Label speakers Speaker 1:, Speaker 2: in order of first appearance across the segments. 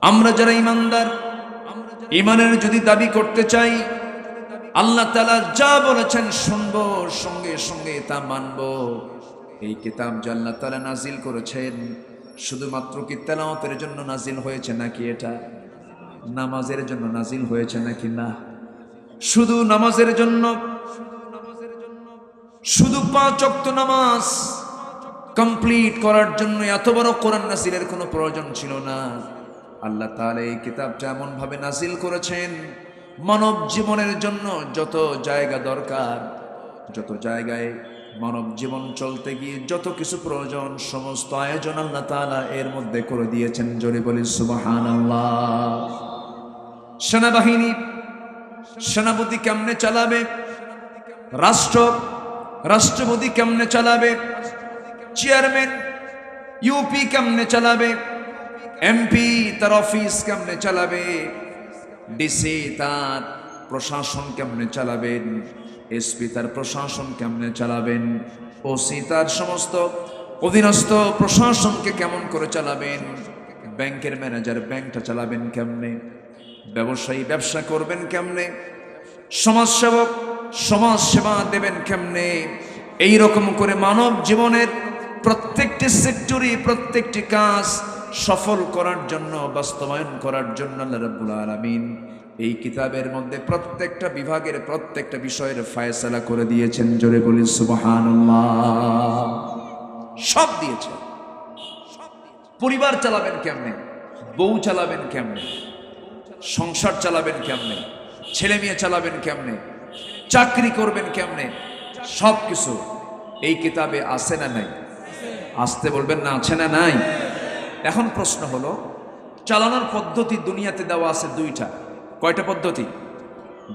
Speaker 1: আমরা যারা ঈমানদার, ঈমানের যদি দাবি করতে চাই, আল্লাহ তাআলা যা বলেছেন শুনবো, সঙ্গে সঙ্গে তা মানবো। এই কিতাব যে আল্লাহ তাআলা নাজিল করেছেন, শুধুমাত্র কি তেলাওয়াতের জন্য নাজিল হয়েছে নাকি এটা নামাজের জন্য নাজিল হয়েছে নাকি না? শুধু নামাজের জন্য, শুধু 5 ওয়াক্ত নামাজ কমপ্লিট করার জন্য এত বড় কোরআন নাজিলের কোনো প্রয়োজন ছিল না। আল্লাহ তাআলা এই কিতাবটা এমন ভাবে নাজিল করেছেন, মানব জীবনের জন্য যত জায়গা দরকার, যত জায়গায় মানব জীবন চলতে গিয়ে যত কিছু প্রয়োজন, সমস্ত আয়োজন আল্লাহ তাআলা এর মধ্যে করে দিয়েছেন। জোরে বলি সুবহানাল্লাহ। সেনাবাহিনী সেনাপতি কেমনে চালাবে, রাষ্ট্রপতি কেমনে চালাবে, চেয়ারম্যান ইউপি কেমনে চালাবে, এমপি তার অফিস কেমনে চালাবে, ডিসি তার প্রশাসন কেমনে চালাবেন, এসপি তার প্রশাসন কেমনে চালাবেন, ওসি তার সমস্ত অধীনস্থ প্রশাসনকে কেমন করে চালাবেন, ব্যাংকের ম্যানেজার ব্যাংকটা চালাবেন কেমনে, ব্যবসায়ী ব্যবসা করবেন কেমনে, সমাজসেবক সমাজ সেবা দেবেন কেমনে। এই রকম করে মানব জীবনের প্রত্যেকটি সেক্টরে প্রত্যেকটি কাজ সফল করার জন্য, বাস্তবায়ন করার জন্য আল্লাহ রাব্বুল আলামিন এই কিতাবের মধ্যে প্রত্যেকটা বিভাগের প্রত্যেকটা বিষয়ের ফয়সালা করে দিয়েছেন। জোরে বলি সুবহানাল্লাহ। সব দিয়েছেন। পরিবার চালাবেন কেমনে, বউ চালাবেন কেমনে, সংসার চালাবেন কেমনে, ছেলে মেয়ে চালাবেন কেমনে, চাকরি করবেন কেমনে, সব কিছু এই কিতাবে আছে না নাই? আসতে বলবেন না, আছে না নাই? এখন প্রশ্ন হলো, চালানোর পদ্ধতি দুনিয়াতে দেওয়া আছে 2টা। কয়টা পদ্ধতি?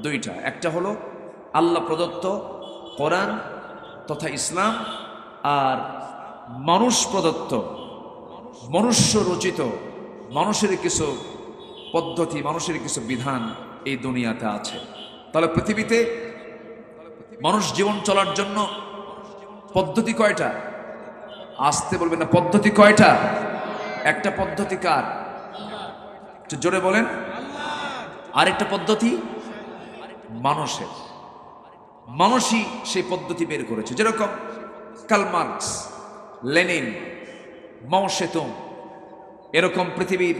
Speaker 1: 2টা। একটা হলো আল্লাহ প্রদত্ত কোরআন তথা ইসলাম, আর মানুষ প্রদত্ত মনুষ্য রচিত মানুষের কিছু পদ্ধতি, মানুষের কিছু বিধান এই দুনিয়াতে আছে। তাহলে পৃথিবীতে মানুষ জীবন চলার জন্য পদ্ধতি কয়টা? আসতে বলবেন না, পদ্ধতি কয়টা? একটা পদ্ধতি কার? একটু জোরে বলেন। আরেকটা পদ্ধতি মানুষের। মানুষই সেই পদ্ধতি বের করেছে। যেরকম কার্ল মার্কস, লেনিন, মাও সেতুং, এরকম পৃথিবীর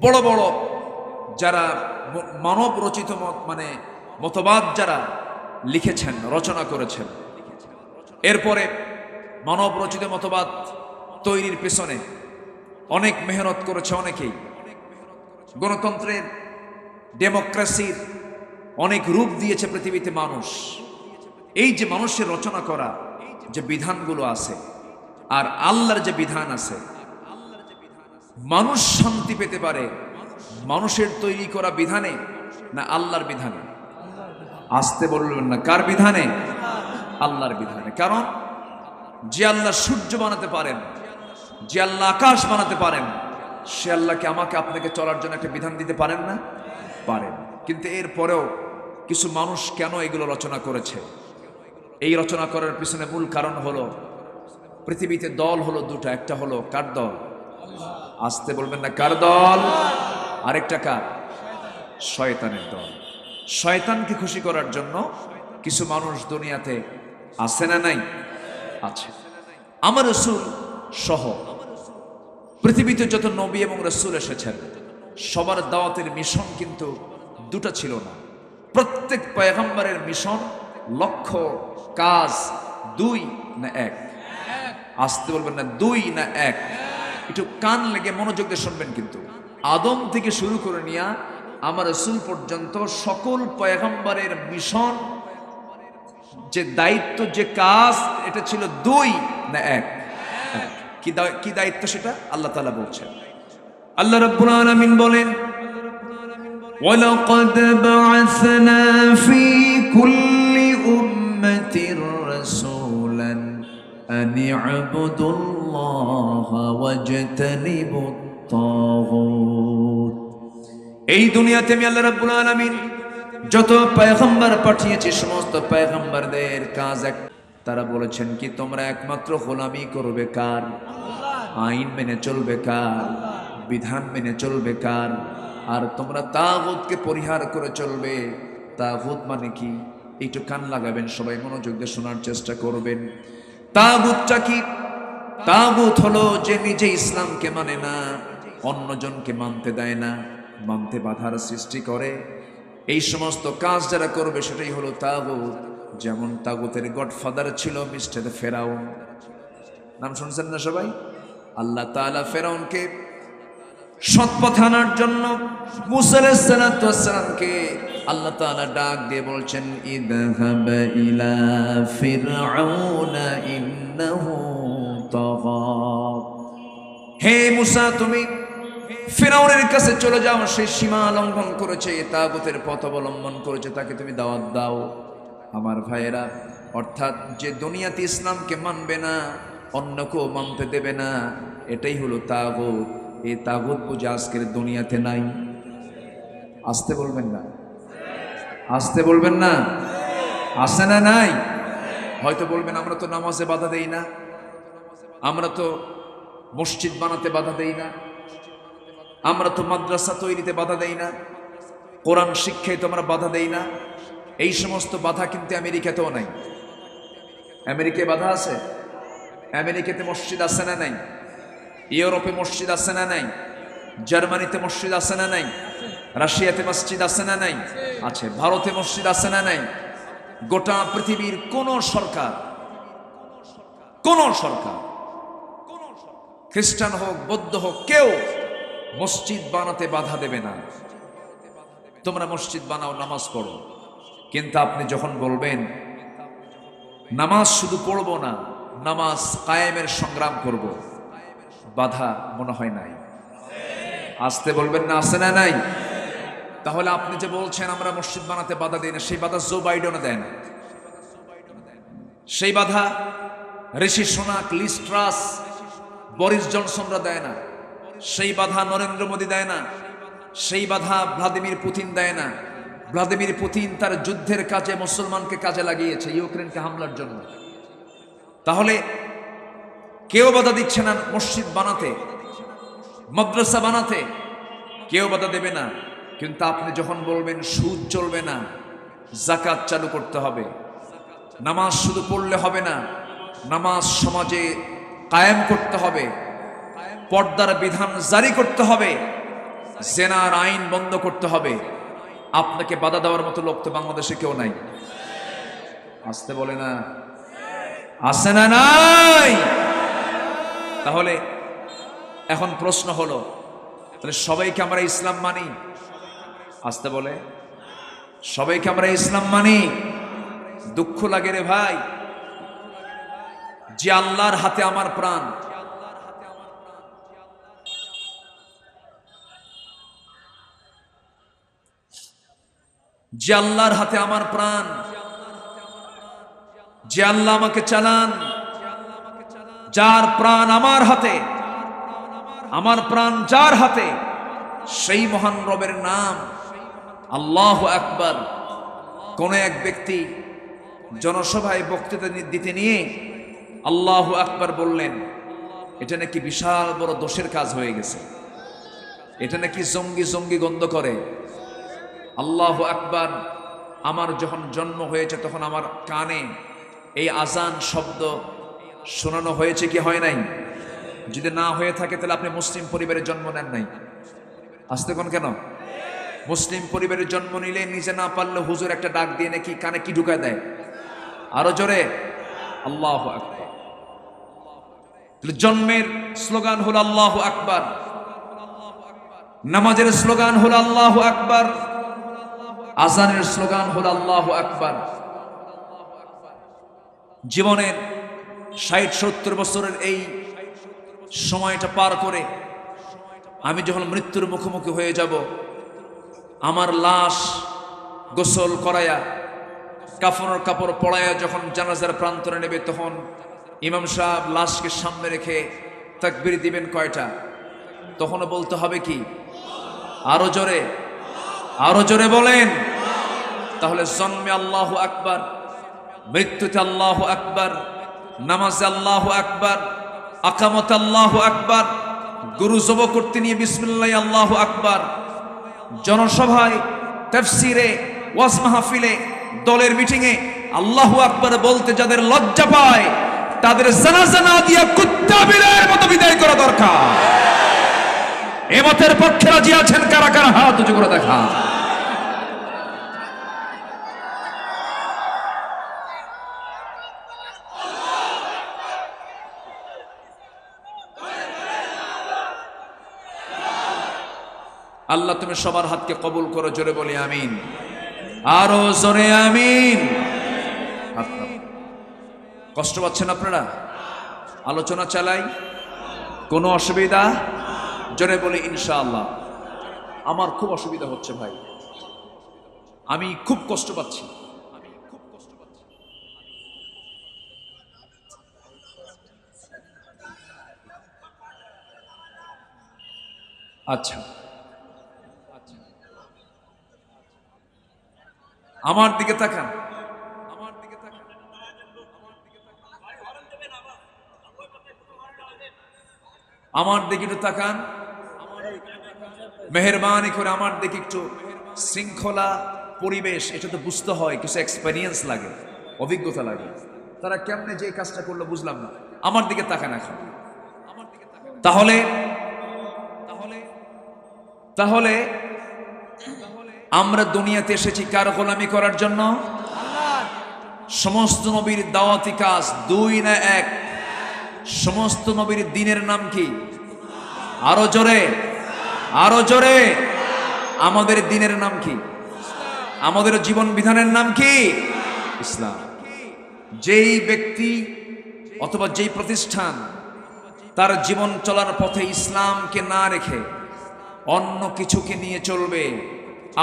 Speaker 1: বড় বড় যারা মানব রচিত মতবাদ যারা লিখেছেন, রচনা করেছেন, এরপরে মানব রচিত মতবাদ তৈরির পেছনে অনেক মেহনত করেছে অনেকেই। গণতন্ত্রের, ডেমোক্রেসির অনেক রূপ দিয়েছে পৃথিবীতে মানুষ। এই যে মানুষের রচনা করা যে বিধানগুলো আছে আর আল্লাহর যে বিধান আছে, মানুষ শান্তি পেতে পারে মানুষের তৈরি করা বিধানে না আল্লাহর বিধানে? আসতে বলবেন না, কার বিধানে? আল্লাহর বিধানে। কারণ যে আল্লাহ সূর্য বানাতে পারেন, যে আল্লাহ আকাশ বানাতে পারেন, সে আল্লাহকে আমাকে আপনাকে চলার জন্য একটা বিধান দিতে পারেন না? পারেন। কিন্তু এরপরেও কিছু মানুষ কেন এগুলো রচনা করেছে? এই রচনা করার পিছনে মূল কারণ হলো, পৃথিবীতে দল হলো 2টা। একটা হলো কার দল? আসতে বলবেন না, কার দল? আরেকটা কার? শয়তানের দল। শয়তানকে খুশি করার জন্য কিছু মানুষ দুনিয়াতে আছে না নাই? আছে। আমার রাসূল সহ পৃথিবীতে যত নবী এবং রাসূল এসেছেন, সবার দাওয়াতের মিশন কিন্তু 2টা ছিল না। প্রত্যেক পয়গম্বরের মিশন, লক্ষ্য, কাজ 2 না 1? আসতে বলবেন না, 2 না 1? একটু কান লেগে মনোযোগ দিয়ে শুনবেন। কিন্তু আদম থেকে শুরু করে নিয়ে আমার রাসূল পর্যন্ত সকল পয়গম্বরের মিশন, যে দায়িত্ব, যে কাজ, এটা ছিল 2 না 1? কি দায়িত্ব সেটা আল্লাহ তাআলা বলছেন। আল্লাহ রাব্বুল আলামিন বলেন, ওয়ালাকাদ বা'আসনা ফি কুল্লি উম্মাতির রাসূলান আন ই'বুদুল্লাহা ওয়াজতানিবুত তাগুত। এই দুনিয়াতে আমি আল্লাহ রাব্বুল আলামিন যত পয়গম্বর পাঠিয়েছি, সমস্ত পয়গম্বরদের কাজ এক। তারা বলেছেন কি, তোমরা একমাত্র গোলামি করবে কার? আইন মেনে চলবে কার? বিধান মেনে চলবে কার? আর তোমরা তাগুতকে পরিহার করে চলবে। তাগুত মানে কি? একটু কান লাগাবেন, সবাই মনোযোগ দিয়ে শোনার চেষ্টা করবেন। তাগুতটা কি? তাগুত হলো যে নিজে ইসলামকে মানে না, অন্যজনকে মানতে দেয় না, মানতে বাধার সৃষ্টি করে। এই সমস্ত কাজ যারা করবে সেটাই হলো তাগুত। যেমন তাগুতের গডফাদার ছিল মিস্টার ফেরাউন। নাম শুনছেন না সবাই? আল্লাহ তাআলা ফেরাউনকে সৎপথে আনার জন্য মুসা আলাইহিস সালামকে আল্লাহ তাআলা ডাক দিয়ে বলছেন, ইযহাব ইলা ফিরআউনা ইন্নাহু তাগা। হে মুসা, তুমি ফিরআউনের কাছে চলে যাও, সে সীমা লঙ্ঘন করেছে, তাগুতের পথ অবলম্বন করেছে, তাকে তুমি দাওয়াত দাও। আমার ভাইয়েরা, অর্থাৎ যে দুনিয়াতে ইসলামকে মানবে না, অন্যকেও মানতে দেবে না, এটাই হলো তাগুত। এই তাগুত বুঝে আজকের দুনিয়াতে নাই। আসতে বলবেন না, আসতে বলবেন না, আছে না নাই? হয়তো বলবেন আমরা তো নামাজে বাধা দেই না, আমরা তো মসজিদ বানাতে বাধা দেই না, আমরা তো মাদ্রাসা তৈরিতে বাধা দেই না, কোরআন শিক্ষায় তো আমরা বাধা দেই না। এই সমস্ত বাধা কিন্তু আমেরিকাতেও নাই। আমেরিকায় বাধা আছে? আমেরিকাতে মসজিদ আছে না নাই? ইউরোপে মসজিদ আছে না নাই? জার্মানিতে মসজিদ আছে না নাই? রাশিয়াতে মসজিদ আছে না নাই? আছে। ভারতে মসজিদ আছে না নাই? গোটা পৃথিবীর কোন সরকার, খ্রিস্টান হোক বৌদ্ধ হোক, কেউ মসজিদ বানাতে বাধা দেবে না। তোমরা মসজিদ বানাও, নামাজ পড়ো। কিন্তু আপনি যখন বলবেন নামাজ শুধু পড়বো না, নামাজ কায়েমের সংগ্রাম করব, বাধা মনে হয় নাই। আসতে বলবেন না, আছে না নাই? তাহলে আপনি যে বলছেন আমরা মসজিদ বানাতে বাধা দিই না, সেই বাধা জো বাইডেনও দেয় না, সেই বাধা ঋষি সোনাক, লিজ ট্রাস, বরিস জনসনরা দেয় না, সেই বাধা নরেন্দ্র মোদী দেয় না, সেই বাধা ভ্লাদিমির পুতিন দেয় না। ভ্লাদিমির পুতিন তার যুদ্ধের কাজে মুসলমানকে কাজে লাগিয়েছে, ইউক্রেনকে হামলার জন্য। তাহলে কেউ বাধা দিচ্ছে না মসজিদ বানাতে, মাদ্রাসা বানাতে, কেউ বাধা দেবে না। কিন্তু আপনি যখন বলবেন সুদ চলবে না, যাকাত চালু করতে হবে, নামাজ শুধু পড়লে হবে না, নামাজ সমাজে কায়েম করতে হবে, পর্দার বিধান জারি করতে হবে, জেনার আইন বন্ধ করতে হবে, আপনাকে বাধা দেওয়ার মতো লোক তো বাংলাদেশে কেউ নাই। আসতে বলে না, আছে না নাই? তাহলে এখন প্রশ্ন হলো, তাহলে সবাইকে আমরা ইসলাম মানি? আসতে বলে, সবাইকে আমরা ইসলাম মানি? দুঃখ লাগে রে ভাই, যে আল্লাহর হাতে আমার প্রাণ, যে আল্লাহর হাতে আমার প্রাণ, যে আল্লাহ আমাকে চালান, যার প্রাণ আমার হাতে, আমার প্রাণ যার হাতে, সেই মহান রবের নাম আল্লাহু আকবার। কোন এক ব্যক্তি জনসভায় বক্তৃতা দিতে নিয়ে আল্লাহু আকবার বললেন, এটা নাকি বিশাল বড় দোষের কাজ হয়ে গেছে, এটা নাকি জঙ্গি জঙ্গি গন্ধ করে। আল্লাহু আকবার, আমার যখন জন্ম হয়েছে তখন আমার কানে এই আজান শব্দ শোনানো হয়েছে কি হয় নাই? যদি না হয়ে থাকে তাহলে আপনি মুসলিম পরিবারে জন্ম নেন নাই। আসতে কোন কেন? মুসলিম পরিবারে জন্ম নিলে নিজে না পারলে হুজুর একটা ডাক দিয়ে নাকি কানে কি ঢুকায় দেয়? আরো জোরে আল্লাহু আকবার। জন্মের স্লোগান হলো আল্লাহু আকবার, নামাজের স্লোগান হলো আল্লাহু আকবার, আজানের স্লোগান হলো আল্লাহু আকবার। জীবনের ৬০-৭০ বছরের এই সময়টা পার করে আমি যখন মৃত্যুর মুখোমুখি হয়ে যাব, আমার লাশ গোসল করায়া কাফনের কাপড় পরায়া যখন জানাজার প্রান্তরে নেবে, তখন ইমাম সাহেব লাশকে সামনে রেখে তাকবীর দিবেন কয়টা? তখনও বলতে হবে কি? আরো জোরে, আরো জোরে বলেন। তাহলে জন্মে আল্লাহু আকবার, মৃত্যুতে আল্লাহু আকবার, নামাজে আল্লাহু আকবার, আকামতে আল্লাহু আকবার, গরু জবাই করতে নিয়ে বিসমিল্লাহ আল্লাহু আকবার, জনসভায়, তাফসিরে, ওয়াজ মাহফিলে, দলের মিটিংয়ে আল্লাহু আকবার বলতে যাদের লজ্জা পায় তাদের জানাজা না দিয়া কুত্তা বিড়ালের মতো বিদায় করা দরকার। এ মতের পক্ষে রাজি আছেন কারা কারা? হাত উঁচু করে দেখা। আল্লাহ তুমি সবার হাতকে কবুল করো, জোরে বলি আমিন, আরো জোরে আমিন। কষ্ট পাচ্ছেন আপনারা? আলোচনা চালাই, কোনো অসুবিধা? জোরে বলি ইনশাআল্লাহ। আমার খুব অসুবিধা হচ্ছে ভাই, আমি খুব কষ্ট পাচ্ছি। আচ্ছা, আমার দিকে তাকান, আমার দিকে একটু তাকান, মেহেরবানি করে আমার দিকে একটু। শৃঙ্খলা পরিবেশ, এটা তো বুঝতে হয়, কিছু এক্সপেরিয়েন্স লাগে, অভিজ্ঞতা লাগে। তারা কেমনে যে কাজটা করলো বুঝলাম না। আমার দিকে তাকান এখন। তাহলে তাহলে আমরা দুনিয়াতে এসেছি কার গোলামি করার জন্য? সমস্ত নবীর দাওয়াতি কাজ দুই না এক? সমস্ত নবীর দিনের নাম কি? আরো জোরে, আরো জোরে। আমাদের দিনের নাম কি? আমাদের জীবন বিধানের নাম কি? ইসলাম। যেই ব্যক্তি অথবা যেই প্রতিষ্ঠান তার জীবন চলার পথে ইসলামকে না রেখে অন্য কিছুকে নিয়ে চলবে,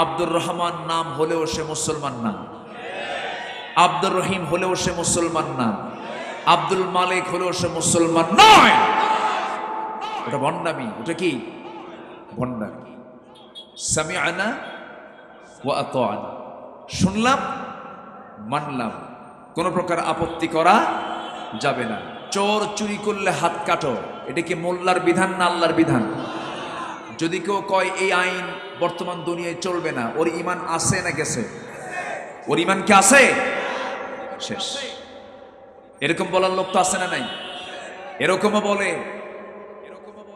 Speaker 1: আব্দুর রহমান নাম হলেও সে মুসলমান না, আব্দুর রহিম হলেও সে মুসলমান না, আব্দুল মালিক হলেও সে মুসলমান নয়। ওটা ভণ্ডামি। ওটা কি? ভণ্ডামি। সামিআনা ওয়া আতাআনা, শুনলাম মানলাম, কোন প্রকার আপত্তি করা যাবে না। চোর চুরি করলে হাত কাটো, এটা কি মোল্লার বিধান না আল্লাহর বিধান? যদি কেউ কয় এই আইন বর্তমান দুনিয়ায় চলবে না, ওর ঈমান আছে না গেছে? ওর ঈমান কি আছে? শেষ। এরকম বলার লোক তো আছে না নাই? এরকমও বলে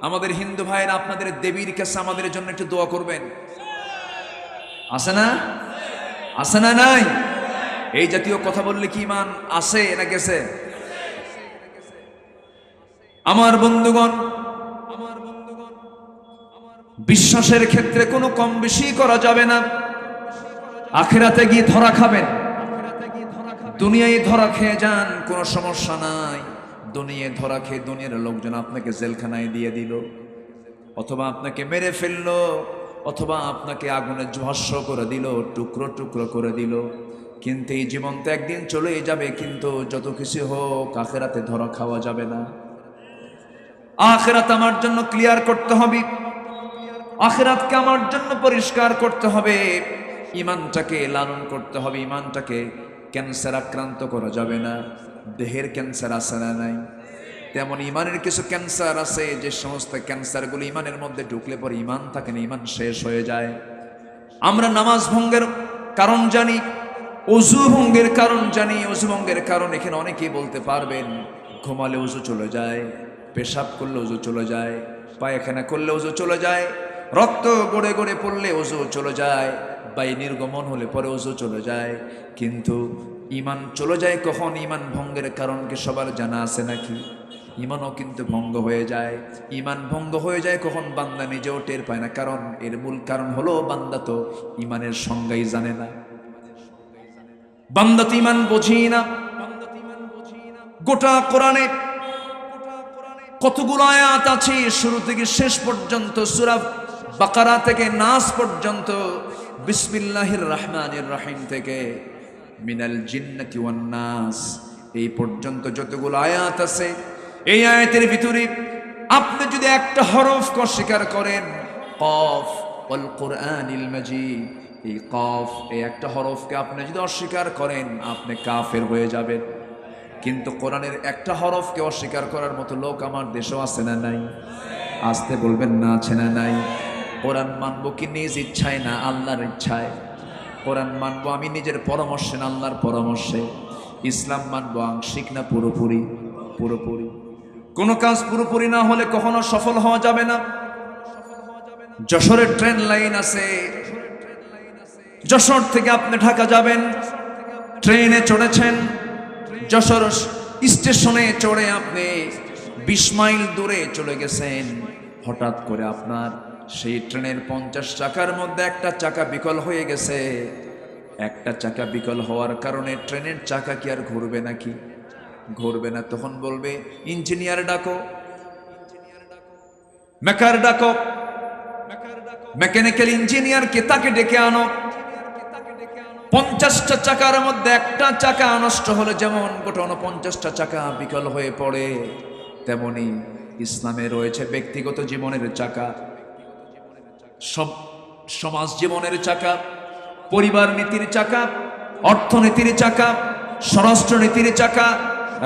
Speaker 1: আমাদের হিন্দু ভাইয়েরা, আপনাদের দেবীর কাছে আমাদের জন্য একটু দোয়া করবেন। আছে না? আছে না নাই? এই জাতীয় কথা বললে কি ঈমান আছে না গেছে? আমার বন্ধুগণ, বিশ্বাসের ক্ষেত্রে কোনো কম বেশি করা যাবে না। আখিরাতে গিয়ে ধরা খাবেন, দুনিয়ায় ধরা খেয়ে যান, কোনো সমস্যা নাই। দুনিয়ায় ধরা খেয়ে দুনিয়ার লোকজন আপনাকে জেলখানায় দিয়ে দিল, অথবা আপনাকে মেরে ফেললো, অথবা আপনাকে আগুনে ঝস্য করে দিল, টুকরো টুকরো করে দিল। কিন্তু এই জীবন তো একদিন চলেই যাবে, কিন্তু যত কিছু হোক আখিরাতে ধরা খাওয়া যাবে না। আখিরাত আমার জন্য ক্লিয়ার করতে হবে, আখিরাতকে আমার জন্য পরিষ্কার করতে হবে, ঈমানটাকে লালন করতে হবে। ঈমানটাকে ক্যান্সার আক্রান্ত করা যাবে না। দেহের ক্যান্সার আছে না নাই? তেমন ঈমানের কিছু ক্যান্সার আছে, যে সমস্ত ক্যান্সারগুলো ঈমানের মধ্যে ঢুকলে পরে ঈমান থাকে না, ঈমান শেষ হয়ে যায়। আমরা নামাজ ভঙ্গের কারণ জানি, ওযু ভঙ্গের কারণ জানি। ওযু ভঙ্গের কারণ এখানে অনেকেই বলতে পারবেন। ঘুমালে ওযু চলে যায়, পেশাব করলে ওযু চলে যায়, পায়খানা করলে ওযু চলে যায়, রক্ত গড়ে গড়ে পড়লে ওযু চলে যায়, বায়ু নির্গমন হলে পরে ওযু চলে যায়। কিন্তু ঈমান চলে যায় কখন? ঈমান ভঙ্গের কারণ কি সবার জানা আছে নাকি? ঈমানও কিন্তু ভঙ্গ হয়ে যায়। ঈমান ভঙ্গ হয়ে যায় কখন? বান্দা নিজেও টের পায় না। কারণ এর মূল কারণ হলো বান্দা তো ঈমানের সংজ্ঞাই জানে না, বান্দা তো ঈমান বোঝেই না। গোটা কোরআনে কতগুলো আয়াত আছে, শুরু থেকে শেষ পর্যন্ত, সূরা বাকারা থেকে নাস পর্যন্ত, বিসমিল্লাহির রহমানির রহিম থেকে মিনাল জিন্নাতি ওয়ান নাস এই পর্যন্ত যতগুলো আয়াত আছে, এই আয়াতের ভিতরে আপনি যদি একটা হরফকে অস্বীকার করেন, কফ ওয়াল কুরআনিল মাজিদ, এই কফ, এই একটা হরফকে আপনি যদি অস্বীকার করেন, আপনি কাফের হয়ে যাবেন। কিন্তু কোরআনের একটা হরফকে অস্বীকার করার মতো লোক আমার দেশেও আছে না নাই? আসতে বলবেন না, আছে না নাই? কোরআন মানবো কি নিজ ইচ্ছায় না আল্লাহর ইচ্ছায়? কোরআন মানবো আমি নিজের পরামর্শে না আল্লাহর পরামর্শে? ইসলাম মানবো আংশিক না পুরোপুরি? পুরোপুরি। কোনো কাজ পুরোপুরি না হলে কখনো সফল হওয়া যাবে না। যশোরের ট্রেন লাইন আছে, যশোর থেকে আপনি ঢাকা যাবেন, ট্রেনে চড়েছেন, যশোর স্টেশনে চড়ে আপনি 20 মাইল দূরে চলে গেছেন। হঠাৎ করে আপনার সেই ট্রেনের 50 চাকার মধ্যে একটা চাকা বিকল হয়ে গেছে। একটা চাকা বিকল হওয়ার কারণে ট্রেনের চাকা কি আর ঘুরবে নাকি? ঘুরবে না। তখন বলবে ইঞ্জিনিয়ার ডাকো, মেকার ডাকো, মেকানিক্যাল ইঞ্জিনিয়ারকে তাকে ডেকে আনো। 50টা চাকার মধ্যে একটা চাকা নষ্ট হলে যেমন গোটা 49টা চাকা বিকল হয়ে পড়ে, তেমনি ইসলামে রয়েছে ব্যক্তিগত জীবনের চাকা, সমাজ জীবনের চাকা, পরিবার নীতির চাকা, অর্থনীতির চাকা, স্বরাষ্ট্রনীতির চাকা,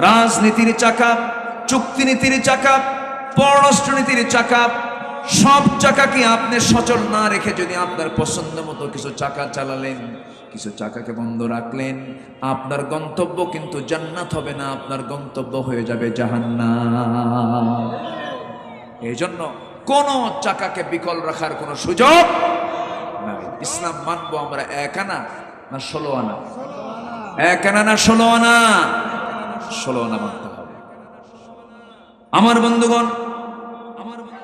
Speaker 1: রাজনীতির চাকা, চুক্তিনীতির চাকা, পররাষ্ট্রনীতির চাকা। সব চাকাকে আপনি সচল না রেখে যদি আপনার পছন্দ মতো কিছু চাকা চালালেন, কিছু চাকাকে বন্ধ রাখলেন, আপনার গন্তব্য কিন্তু জান্নাত হবে না, আপনার গন্তব্য হয়ে যাবে জাহান্নাম। এই জন্য কোন চাকাকে বিকল রাখার কোনো সুযোগ নাই। ইসলাম মানবো আমরা 1 আনা না 16 আনা? 1 আনা না 16 আনা? 16 আনা মানতে হবে। আমার বন্ধুগণ,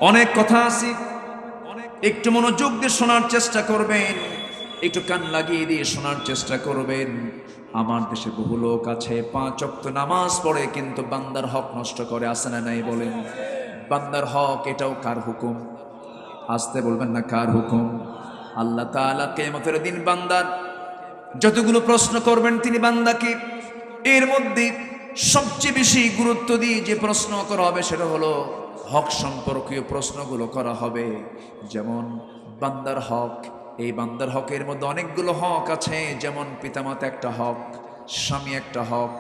Speaker 1: অনেক কথা আছে, একটু মনোযোগ দিয়ে শোনার চেষ্টা করবেন, একটু কান লাগিয়ে দিয়ে শোনার চেষ্টা করবেন। আমার দেশে বহু লোক আছে 5 ওয়াক্ত নামাজ পড়ে কিন্তু বান্দার হক নষ্ট করে, আছে না নাই বলেন? বান্দার হক, এটাও কার হুকুম? আসতে বলবেন না, কার হুকুম? আল্লাহ তাআলা কিয়ামতের দিন বান্দার যতগুলো প্রশ্ন করবেন তিনি বান্দাকে, এর মধ্যে সবচেয়ে বেশি গুরুত্ব দিয়ে যে প্রশ্ন করা হবে সেটা হলো হক সম্পর্কীয় প্রশ্নগুলো করা হবে। যেমন বান্দার হক, এই বান্দার হকের মধ্যে অনেকগুলো হক আছে, যেমন পিতামাতা একটা হক, স্বামী একটা হক,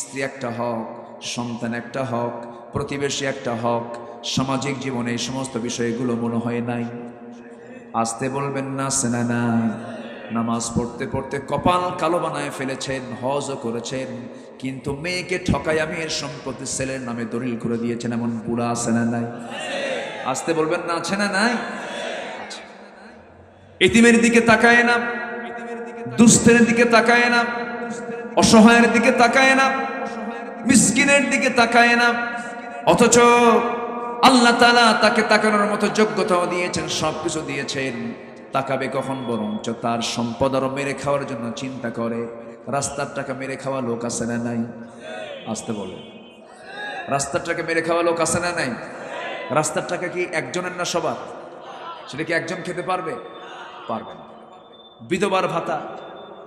Speaker 1: স্ত্রী একটা হক, সন্তান একটা হক, প্রতিবেশী একটা হক, সামাজিক জীবনে এই সমস্ত বিষয়গুলো মনে হয় নাই? আসতে বলবেন না, সেনা নাই? নামাজ পড়তে পড়তে কপাল কালো বানায় ফেলেছেন, হজও করেছেন, কিন্তু মেয়েকে ঠকাইয়া মেয়ের সম্পত্তি ছেলের নামে দলিল করে দিয়েছেন, এমন বুড়া আছে না নাই? আসতে বলবেন না, আছে না নাই? এতিমের দিকে তাকায় না, দুস্থের দিকে তাকায় না, অসহায়ের দিকে তাকায় না, মিসকিনের দিকে তাকায় না, অথচ আল্লাহ তাআলা তাকে তাকানোর মতো যোগ্যতাও দিয়েছেন, সবকিছু দিয়েছেন। তাকাবে কখন? বরঞ্চ তার সম্পদ আরো মেরে খাওয়ার জন্য চিন্তা করে। রাস্তার টাকা মেরে খাওয়া লোক আছে না নাই? আসতে বলে, রাস্তার টাকা মেরে খাওয়া লোক আছে না নাই? রাস্তার টাকা কি একজনের না সবার? সেটা কি একজন খেতে পারবে? পারবে না। বিধবার ভাতা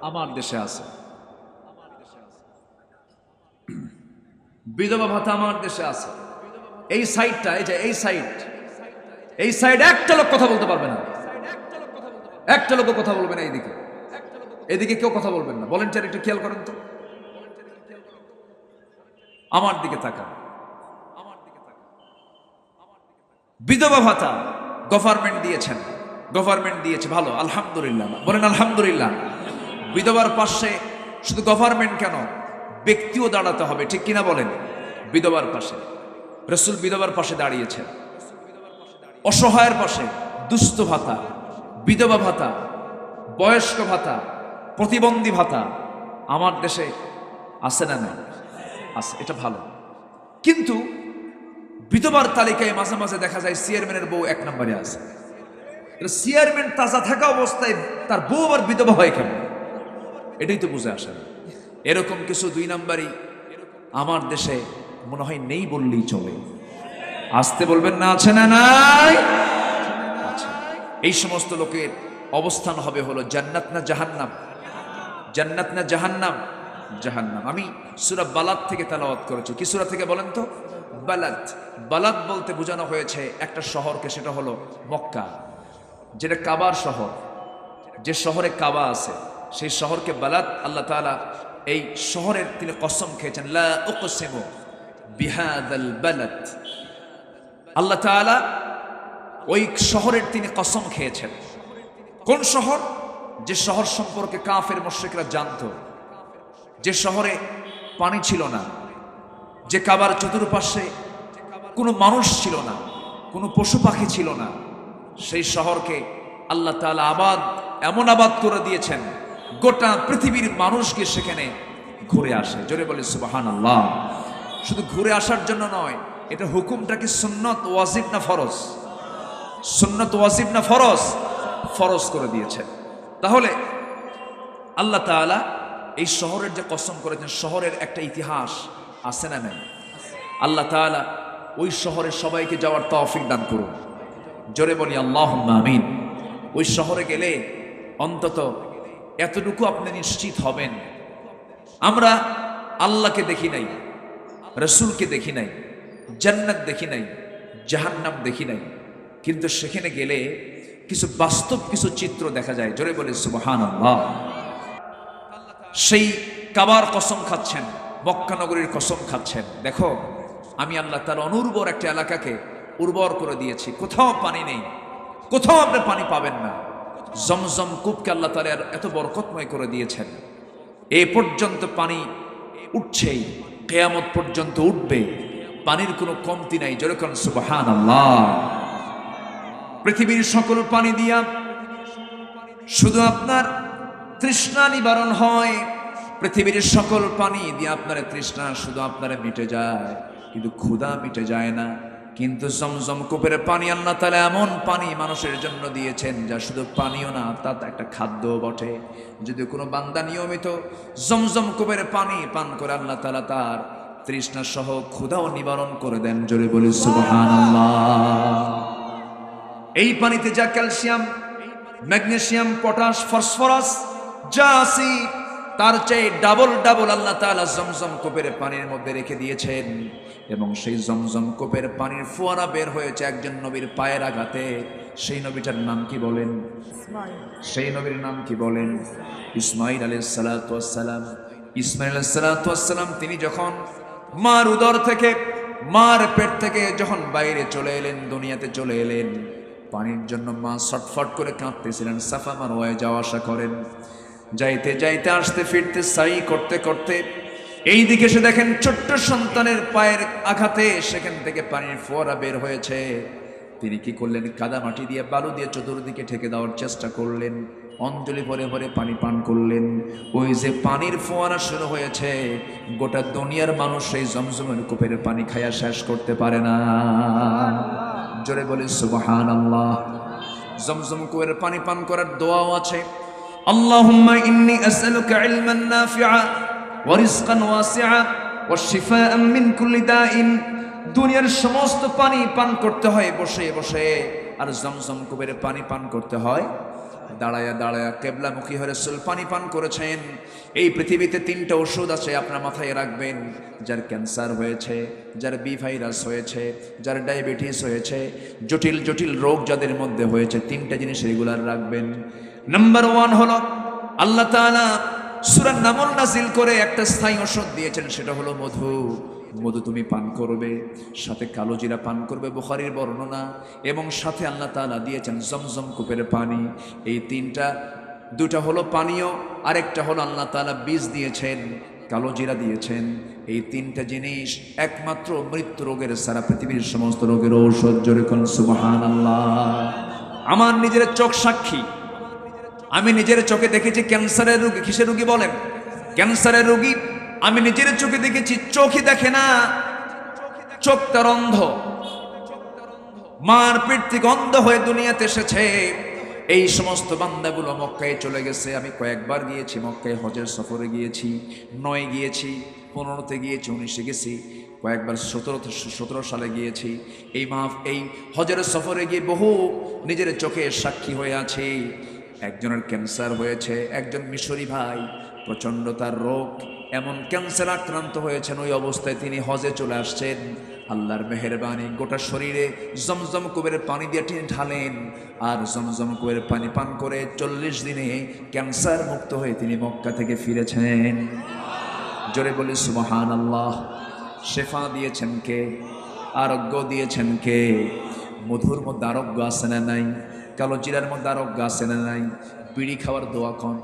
Speaker 1: আমার দেশে আছে, বিধবা ভাতা আমার দেশে আছে। এই সাইডটা, এই যে এই সাইড একটা লোক কথা বলতে পারবে না, একটা লোক কথা বলবে না। এইদিকে, এদিকে কেউ কথা বলবেন না। ভলেন্টিয়ার একটু খেয়াল করেন তো, আমার দিকে তাকান। বিধবা ভাতা গভর্নমেন্ট দিয়েছেন, গভর্নমেন্ট দিয়েছে, ভালো, আলহামদুলিল্লাহ। বলেন আলহামদুলিল্লাহ। বিধবার পাশে শুধু গভর্নমেন্ট কেন, ব্যক্তিও দাঁড়াতে হবে, ঠিক কিনা বলেন? বিধবার পাশে রাসূল বিধবার পাশে দাঁড়িয়েছেন, অসহায়ের পাশে। দুস্থ ভাতা, বিধবা ভাতা, বয়স্ক ভাতা, প্রতিবন্ধী ভাতা আমার দেশে আছে না নাই? আছে, এটা ভালো। কিন্তু বিধবার তালিকায় মাঝে মাঝে দেখা যায় চেয়ারম্যানের বউ 1 নম্বরে আছে। চেয়ারম্যান তাজা থাকা অবস্থায় তার বউ আর বিধবা হয় কেন? এটাই তো বুঝে আসে না। এরকম কিছু 2 নম্বরই আমার দেশে মনে হয় নেই বললেই চলে। আসতে বলবেন না, আছে না নাই? আচ্ছা, এই সমস্ত লোকের অবস্থান হবে হলো জান্নাত না জাহান্নাম? জান্নাত না জাহান্নাম? জাহান্নাম। আমি সূরা বালাদ থেকে তেলাওয়াত করেছি। কি সূরা থেকে বলেন তো? বালাদ। বালাদ বলতে বোঝানো হয়েছে একটা শহরকে, সেটা হলো মক্কা, যেটা কাবার শহর। যে শহরে কাবা আছে সেই শহরকে বালাদ। আল্লাহ তাআলা এই শহরের তিনি কসম খেয়েছেন, লা উকসিমু বিহাদাল বালাদ। আল্লাহ তাআলা ওই শহরের তিনি কসম খেয়েছেন। কোন শহর? যে শহর সম্পর্কে কাফের মুশরিকরা জানতো, যে শহরে পানি ছিল না, যে কাবার চতুর্পাশে কোনো মানুষ ছিল না, কোনো পশু পাখি ছিল না, সেই শহরকে আল্লাহ তাআলা এমন আবাদ করে দিয়েছেন, গোটা পৃথিবীর মানুষকে সেখানে ঘুরে আসে। জোরে বলে সুবহানাল্লাহ। শুধু ঘুরে আসার জন্য নয়, এটা হুকুমটা কি সুন্নত ওয়াজিব না ফরজ? সুন্নত ওয়াজিব না ফরজ? ফরজ করে দিয়েছেন। তাহলে আল্লাহ তাআলা এই শহরের যে কসম করেছেন, শহরের একটা ইতিহাস আছে না নাই? আল্লাহ তাআলা ওই শহরে সবাইকে যাওয়ার তৌফিক দান করুন। জোরে বলি আল্লাহুম্মা আমিন। ওই শহরে গেলে অন্তত এতটুকু আপনি নিশ্চিত হবেন, আমরা আল্লাহকে দেখি নাই, রসুলকে দেখি নাই, জান্নাত দেখি নাই, জাহান্নাম দেখি নাই, কিন্তু সেখানে গেলে কিছু বাস্তব কিছু চিত্র দেখা যায়। জোরে বলে সুবহানাল্লাহ। সেই কাবার কসম খাচ্ছেন, মক্কা নগরীর কসম খাচ্ছেন, দেখো আমি আল্লাহ তাআলা অনুর্বর একটা এলাকাকে উর্বর করে দিয়েছি, কোথাও পানি নেই, কোথাও আপনি পানি পাবেন না। জমজম কূপকে আল্লাহ তাআলা এত বরকতময় করে দিয়েছেন, এ পর্যন্ত পানি উঠছেই, কিয়ামত পর্যন্ত উঠবে, পানির কোনো কমতি নাই। যেরকম সুবহানাল্লাহ। পৃথিবীর সকল পানি দিয়া শুধু আপনার তৃষ্ণা নিবারণ হয়, পৃথিবীর সকল পানি দিয়ে আপনার তৃষ্ণা শুধু আপনার মিটে যায়, কিন্তু ক্ষুধা মিটে যায় না। কিন্তু জমজম কূপের পানি আল্লাহ তাআলা এমন পানি মানুষের জন্য দিয়েছেন, যা শুধু পানিও না, তা একটা খাদ্য বটে। যদি কোনো বান্দা নিয়মিত জমজম কূপের পানি পান করে, আল্লাহ তাআলা তার তৃষ্ণা সহ ক্ষুধাও নিবারণ করে দেন। জোরে বলি সুবহানাল্লাহ। এই পানিতে যা ক্যালসিয়াম, ম্যাগনেসিয়াম, পটাশ, ফসফরাস যা আছে, তার চেয়ে ডাবল ডাবল আল্লাহ তাআলা জমজম কূপের পানির মধ্যে রেখে দিয়েছেন। এবং সেই জমজম কূপের পানির ফোয়ারা বের হয়েছে একজন নবীর পায়ের আঘাতে। সেই নবীটার নাম কি বলেন? সেই নবীর নাম কি বলেন? ইসমাঈল আলাইহিস সালাতু ওয়াস সালাম। ইসমাঈল আলাইহিস সালাতু ওয়াস সালাম তিনি যখন মার উদর থেকে, মার পেট থেকে যখন বাইরে চলে এলেন, দুনিয়াতে চলে এলেন, পানির জন্য মা ছটফট করে কাঁদতেছিলেন। সাফা মারওয়ায় যাওয়া আসা করেন, যাইতে যাইতে আসতে ফিরতে সাই করতে করতে এই দিকে এসে দেখেন ছোট্ট সন্তানের পায়ের আঘাতে সেখান থেকে পানির ফোয়ারা বের হয়েছে। তিনি কি করলেন? কাদা মাটি দিয়ে, বালু দিয়ে চতুর্দিকে ঢেকে দেওয়ার চেষ্টা করলেন, অঞ্জলি ভরে ভরে পানি পান করলেন। ওই যে পানির ফোয়ারা শুরু হয়েছে, গোটা দুনিয়ার মানুষ সেই জমজমের কূপের পানি খায়া শেষ করতে পারে না। জোরে বলে সুবহানাল্লাহ। জমজম কূপের পানি পান করার দোয়াও আছে, আল্লাহুম্মা ইন্নী আসআলুকা ইলমান নাফিআ ওয়া রিজকান ওয়াসিআ ওয়া শিফাআন মিন কুল্লি দাইন। দুনিয়ার সমস্ত পানি পান করতে হয় বসে বসে, আর জমজম কূপের পানি পান করতে হয় দাঁড়ায়া দাঁড়ায়া। কিবলামুখী হয়ে রাসূল পানি পান করেছেন। এই পৃথিবীতে 3টা ওষুধ আছে, আপনার মাথায় রাখবেন। যার ক্যান্সার হয়েছে, যার বি ভাইরাস হয়েছে, যার ডায়াবেটিস হয়েছে, জটিল জটিল রোগ যাদের মধ্যে হয়েছে, 3টা জিনিস রেগুলার রাখবেন। নাম্বার 1 হলো আল্লাহ তাআলা সূরা নামল নাজিল করে একটা স্থায়ী ওষুধ দিয়েছেন, সেটা হলো মধু। মধু তুমি পান করবে, সাথে কালো জিরা পান করবে, বুখারীর বর্ণনা। এবং সাথে আল্লাহ তাআলা দিয়েছেন জমজম কূপের পানি। এই 2টা হলো পানীয়, আরেকটা হলো আল্লাহ তাআলা বীজ দিয়েছেন, কালো জিরা দিয়েছেন। এই 3টা জিনিস একমাত্র মৃত্যু রোগের সারা পৃথিবীর সমস্ত রোগের ঔষধ। জোরে কোন সুবহানাল্লাহ। আমার নিজের চোখ সাক্ষী, আমি নিজের চোখে দেখেছি ক্যান্সারের রোগী। কিসের রোগী বলেন? ক্যান্সারের রোগী আমি নিজের চোখে দেখেছি। চোখই দেখে না, চোখ তার অন্ধ, মার পেট থেকে অন্ধ হয়ে দুনিয়াতে এসেছে। এই সমস্ত বান্দাগুলো মক্কায় চলে গেছে। আমি কয়েকবার গিয়েছি মক্কায়, হজের সফরে গিয়েছি, 9 গিয়েছি, 15তে গিয়েছি, 19-এ গেছি, কয়েকবার 17 সালে গিয়েছি। এই হজের সফরে গিয়ে বহু নিজের চোখে সাক্ষী হয়ে আছি। একজনের ক্যান্সার হয়েছে, একজন মিশরি ভাই, প্রচণ্ড তার রোগ, এমন ক্যান্সার আক্রান্ত হয়েছেন। ওই অবস্থায় তিনি হজে চলে আসছেন। আল্লাহর মেহেরবানি, গোটা শরীরে জমজম কূপের পানি দিয়ে তিনি ঢালেন, আর জমজম কূপের পানি পান করে 40 দিনে ক্যান্সার মুক্ত হয়ে তিনি মক্কা থেকে ফিরেছেন। জোরে বলি সুবহানাল্লাহ। শেফা দিয়েছেন কে? আরোগ্য দিয়েছেন কে? মধুর মধ্যে আরোগ্য আছে না নাই? কালো জিরার মধ্যে আরোগ্য আছে না নাই? বিড়ি খাওয়ার দোয়া কন।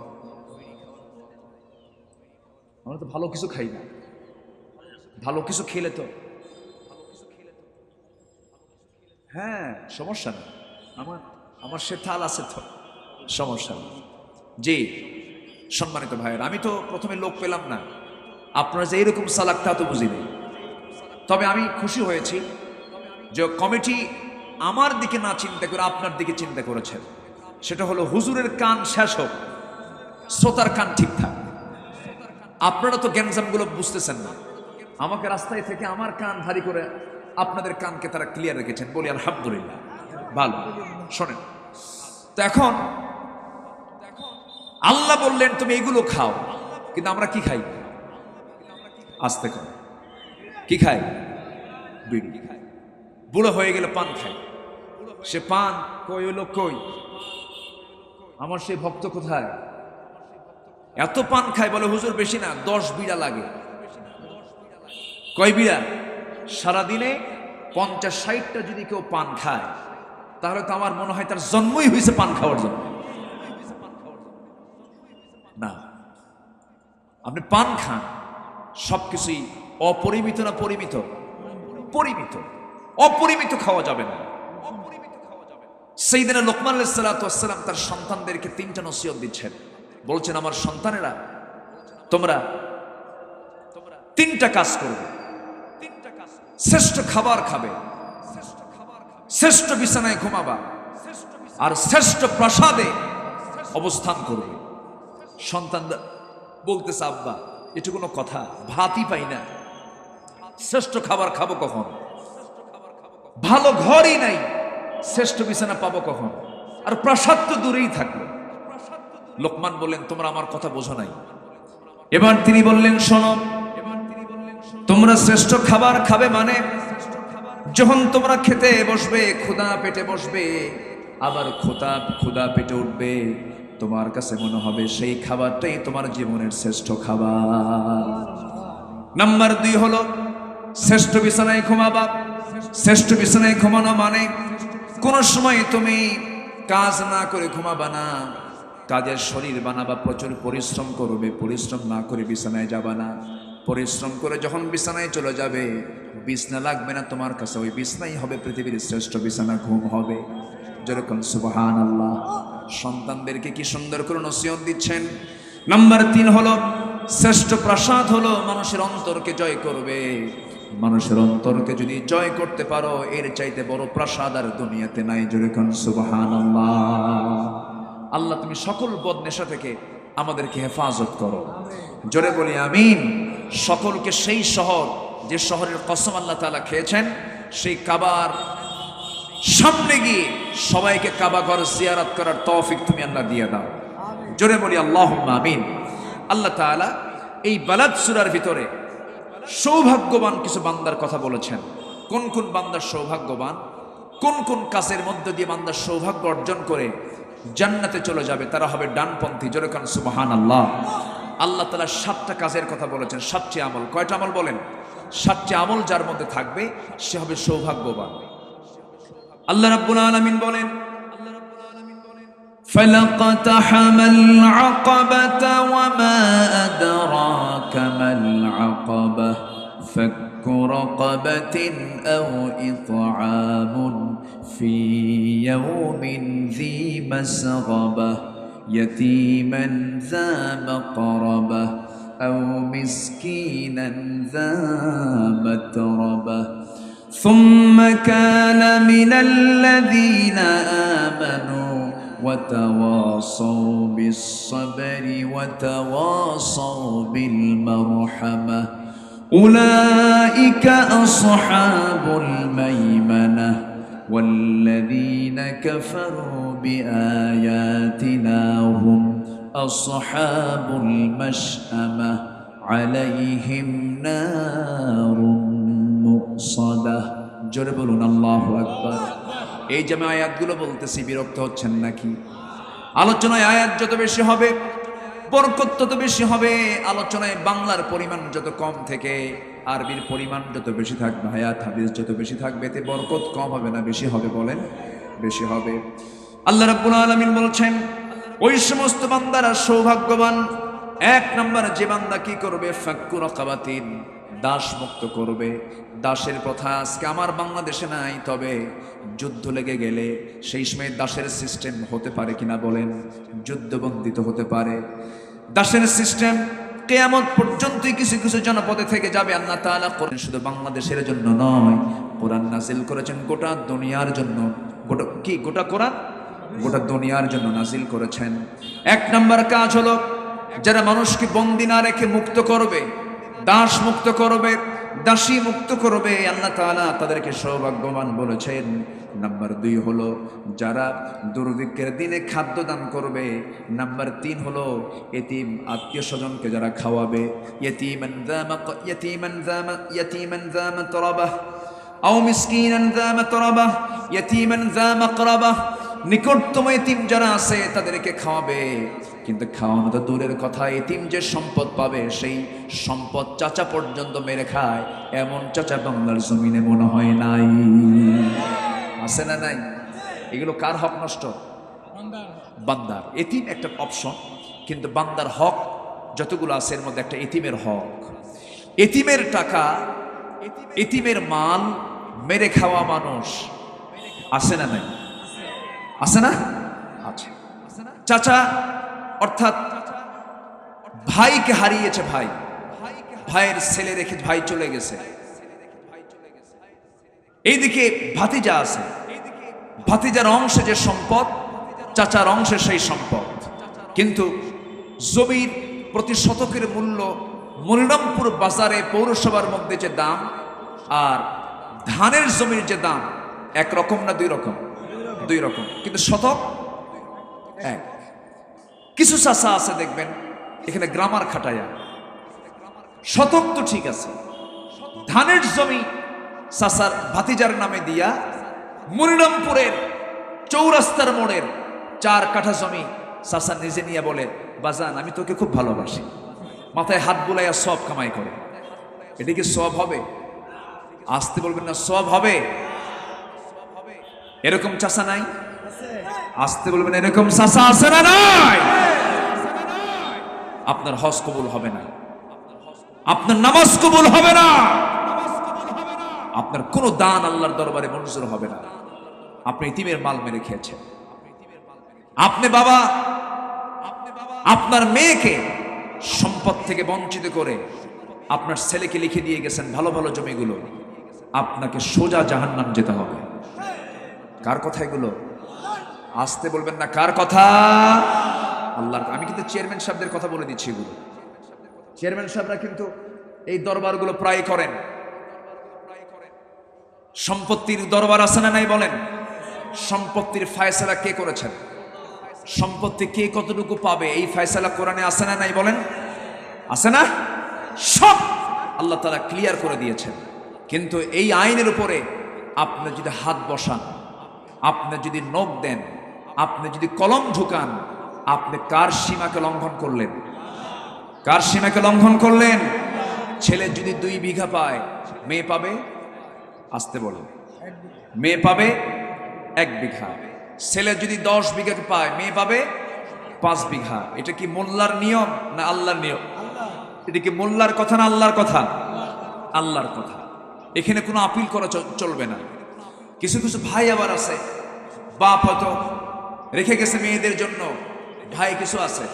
Speaker 1: আমরা তো ভালো কিছু খাই না, ভালো কিছু খেলে তো হ্যাঁ সমস্যা নেই, আমার আমার সে থাল আছে তো, সমস্যা নেই। জি সম্মানিত ভাইয়ের, আমি তো প্রথমে লোক পেলাম না, আপনারা যে এরকম সালাক তা তো বুঝিনি। তবে আমি খুশি হয়েছি যে কমিটি আমার দিকে না চিন্তা করে আপনার দিকে চিন্তা করেছেন। সেটা হলো হুজুরের কান শেষ হোক, শ্রোতার কান ঠিক থাক। আপনারা তো গ্যাঞ্জামগুলো বুঝতেছেন না, আমাকে রাস্তায় থেকে আমার কান ভারী করে আপনাদের কানকে তারা ক্লিয়ার রেখেছেন, বলি আলহামদুলিল্লাহ। ভালো শোনেন তো, এখন আল্লাহ বললেন তুমি এগুলো খাও, কিন্তু আমরা কি খাই? আস্তে খাও, কি খাই? বিড়ি। বুড়ো হয়ে গেলে পান খাই, সে পান কই হলো কই? আমার সেই ভক্ত কোথায়? এত পান খায়, বলে হুজুর বেশি না, 10 বিড়া লাগে। কয় বিড়া? সারাদিনে 50-60টা যদি কেউ পান খায়, তাহলে তো আমার মনে হয় তার জন্মই হয়েছে পান খাওয়ার জন্য। না, আপনি পান খান, সবকিছুই অপরিমিত না পরিমিত? পরিমিত। অপরিমিত খাওয়া যাবে না। সাইয়েদনা লোকমান আলাইহিস সালাতু ওয়াস সালাম তার সন্তানদেরকে 3টা নসিহত দিচ্ছেন। বলছেন আমার সন্তানেরা, তোমরা 3টা কাজ করবে। শ্রেষ্ঠ খাবার খাবে, শ্রেষ্ঠ বিছানায় ঘুমাবা, আর শ্রেষ্ঠ প্রাসাদে অবস্থান করবে। সন্তান বলতেছে আব্বা এটা কোনো কথা, ভাতই পাই না, শ্রেষ্ঠ খাবার খাবো কখন? ভালো ঘরই নাই, শ্রেষ্ঠ বিছানা পাবো কখন? আর প্রাসাদ তো দূরেই থাকলো। লোকমান বললেন তোমরা আমার কথা বোঝো নাই। এবার তিনি বললেন শোনো, তোমরা শ্রেষ্ঠ খাবার খাবে মানে যখন তোমরা খেতে বসবে, ক্ষুধা পেটে বসবে, আবার ক্ষুধা পেটে উঠবে, তোমার কাছে মনে হবে সেই খাবারটাই তোমার জীবনের শ্রেষ্ঠ খাবার। নাম্বার 2 হলো শ্রেষ্ঠ বিছানায় ঘুমাবা। শ্রেষ্ঠ বিছানায় ঘুমানো মানে কোন সময় তুমি কাজ না করে ঘুমাবা না, কাজের শরীর বানাবা, প্রচুর পরিশ্রম করবে, পরিশ্রম না করে বিছানায় যাবা না। পরিশ্রম করে যখন বিছানায় চলে যাবে, বিছানা লাগবে না তোমার কাছে, ওই বিছানাই হবে পৃথিবীর শ্রেষ্ঠ বিছানা, ঘুম হবে। যেরকম সুবহানাল্লাহ। সন্তানদেরকে কি সুন্দর করে নসিহত দিচ্ছেন। নাম্বার 3 হলো শ্রেষ্ঠ প্রাসাদ হলো মানুষের অন্তরকে জয় করবে। মানুষের অন্তরকে যদি জয় করতে পারো, এর চাইতে বড় প্রাসাদ আর দুনিয়াতে নাই। যেরকম সুবহানাল্লাহ। আল্লাহ তুমি সকল বদনেশা থেকে আমাদেরকে হেফাজত করো, জোরে বলি আমিন। সকলকে সেই শহর, যে শহরের কসম আল্লাহ তাআলা খেয়েছেন, সেই কাবার সামনে গিয়ে সবাইকে কাবা ঘর জিয়ারত করার তৌফিক তুমি আল্লাহ দিয়ে দাও, জোরে বলি আল্লাহুম্মা আমিন। আল্লাহ তাআলা এই বালাদ সূরার ভিতরে সৌভাগ্যবান কিছু বান্দার কথা বলেছেন। কোন কোন বান্দা সৌভাগ্যবান, কোন কোন কাজের মধ্য দিয়ে বান্দা সৌভাগ্য অর্জন করে জান্নাতে চলে যাবে, তারা হবে ডানপন্থী। জোরে কান সুবহানাল্লাহ। আল্লাহ তাআলা 7টা কাজের কথা বলেছেন, 7টি আমল। কয়টা আমল বলেন? 7টি আমল যার মধ্যে থাকবে সে হবে সৌভাগ্যবান। আল্লাহ রাব্বুল আলামিন বলেন, ফালাকতাহামাল আকাবাতা ওয়া মা আদরাকা মাল আকাবাহ ফাক্কু রাকাবাতিন আও ইতআমুন ফি ইয়াওমিন যী মাসগাবাহ ইয়াতীমান যা মাকরাবাহ আও মিসকিনান যা মাতরাবাহ ثم كان من الذين آمنوا وتواصوا بالصبر وتواصوا بالمرحمة أولئك أصحاب الميمنة والذين كفروا بآياتنا هم أصحاب المشأمة عليهم نار মুসাদাহ। জোরে বলুন আল্লাহু আকবার। এই যে আমি আয়াতগুলো বলতেছি, বিরক্ত হচ্ছেন নাকি? আলোচনায় আয়াত যত বেশি হবে বরকত তত বেশি হবে। আলোচনায় বাংলার পরিমাণ যত কম থেকে আরবির পরিমাণ যত বেশি থাকবে, হায়াত হাদিস যত বেশি থাকবে, এতে বরকত কম হবে না বেশি হবে? বলেন, বেশি হবে। আল্লাহ রাব্বুল আলামিন বলছেন ওই সমস্ত বান্দারা সৌভাগ্যবান। এক নম্বর, যে বান্দা কি করবে? ফাক্কু রাকাবাতিন, দাস মুক্ত করবে। দাসের প্রথা আজকে আমার বাংলাদেশে নাই, তবে যুদ্ধ লেগে গেলে সেই সময় দাসের সিস্টেম হতে পারে কিনা বলেন? যুদ্ধবন্দিত হতে পারে। দাসের সিস্টেম কিয়ামত পর্যন্তই কিছু কিছু জনপদে থেকে যাবে। আল্লাহ তাআলা কোরআন শুধু বাংলাদেশের জন্য নয়, কোরআন নাজিল করেছেন গোটা দুনিয়ার জন্য। গোটা কোরআন গোটা দুনিয়ার জন্য নাজিল করেছেন। এক নম্বর কাজ হলো যারা মানুষকে বন্দী না রেখে মুক্ত করবে, দাস মুক্ত করবে, দাসী মুক্ত করবে, আল্লাহ তাআলা তাদেরকে সৌভাগ্যবান বলেছেন। নাম্বার 2 হলো যারা দুর্ভিক্ষের দিনে খাদ্য দান করবে। নাম্বার 3 হলো এতিম আত্মীয় স্বজনকে যারা খাওয়াবে। ইয়াতীমান যা মাতরাবাহ আও মিসকিনান যা মাতরাবাহ ইয়াতীমান যা মাকরাবাহ, নিকটতম এতিম যারা আছে তাদেরকে খাওয়াবে। কিন্তু খাওয়ানো তো দূরের কথা, এতিম যে সম্পদ পাবে সেই সম্পদ চাচা পর্যন্ত মেরে খায়, এমন চাচা বাংলার জমিনে মনে হয় নাই। আছে না নাই? এগুলো কার হক নষ্ট? বান্দার। এতিম একটা অপশন, কিন্তু বান্দার হক যতগুলো আছে এর মধ্যে একটা এতিমের হক। এতিমের টাকা, এতিমের মাল মেরে খাওয়া মানুষ আছে না নাই? আছে না? আছে। চাচা অর্থাৎ ভাইকে হারিয়েছে, ভাইয়ের ছেলে রেখে ভাই চলে গেছে। এইদিকে ভাতিজা আছে, ভাতিজার অংশে যে সম্পদ চাচার অংশে সেই সম্পদ। কিন্তু জমির প্রতি শতকের মূল্য মনিরামপুর বাজারে পৌরসভার মধ্যে যে দাম আর ধানের জমির যে দাম একরকম না দুই রকম? দুই রকম, কিন্তু শতক এক। কিছু চাচা আছে দেখবেন এখানে গ্রামার খাটায়া, শতক তো ঠিক আছে, ধানের জমি চাচার ভাতিজার নামে দিয়া মনিরামপুরের চৌরাস্তার মোড়ের 4 কাঠা জমি চাচা নিজে নিয়ে বলে, বাজান আমি তোকে খুব ভালোবাসি, মাথায় হাত বুলাইয়া সব কামাই করে। এটা কি সব হবে? আসতে বলবেন না, সব হবে? এরকম চাচা নাই? আসতে বলবেন, এরকম চাচা আছে না নাই? আপনার হজ কবুল হবে না, আপনার নামাজ কবুল হবে না, আপনার কোন দান আল্লাহর দরবারে মঞ্জুর হবে না। আপনি ইতিমের মাল মেরে খেয়েছেন। আপনি বাবা আপনার মেয়েকে সম্পদ থেকে বঞ্চিত করে আপনার ছেলেকে লিখে দিয়ে গেছেন ভালো ভালো জমিগুলো, আপনাকে সোজা জাহান্নাম যেতে হবে। কার কথা এগুলো? আসতে বলবেন না, কার কথা? আল্লাহর। আমি কিন্তু চেয়ারম্যান সাহেবদের কথা বলে দিচ্ছি। এগুলো চেয়ারম্যান সাহেবরা কিন্তু এই দরবারগুলো প্রায় করেন। সম্পত্তির দরবার আছে না নাই বলেন? সম্পত্তির ফায়সালা কে করেছেন? সম্পত্তি কে কতটুকু পাবে এই ফায়সালা কোরআনে আছে না নাই বলেন? আছে না? সব আল্লাহ তাআলা ক্লিয়ার করে দিয়েছেন। কিন্তু এই আইনের উপরে আপনি যদি হাত বসান, আপনি যদি নখ দেন, আপনি যদি কলম ঢুকান, আপনি কার সীমাকে লঙ্ঘন করলেন? কার সীমাকে লঙ্ঘন করলেন? ছেলে যদি 2 বিঘা পায়, মেয়ে পাবে, আসতে বলেন, মেয়ে পাবে 1 বিঘা। ছেলে যদি 10 বিঘা পায়, মেয়ে পাবে 5 বিঘা। এটা কি মোল্লার নিয়ম না আল্লাহর নিয়ম? এটা কি মোল্লার কথা না আল্লাহর কথা? আল্লাহর কথা। এখানে কোনো আপিল করা চলবে না। কিছু কিছু ভাই আবার আছে, বাপ হয়তো রেখে গেছে মেয়েদের জন্য, ভাই কিছু আছে,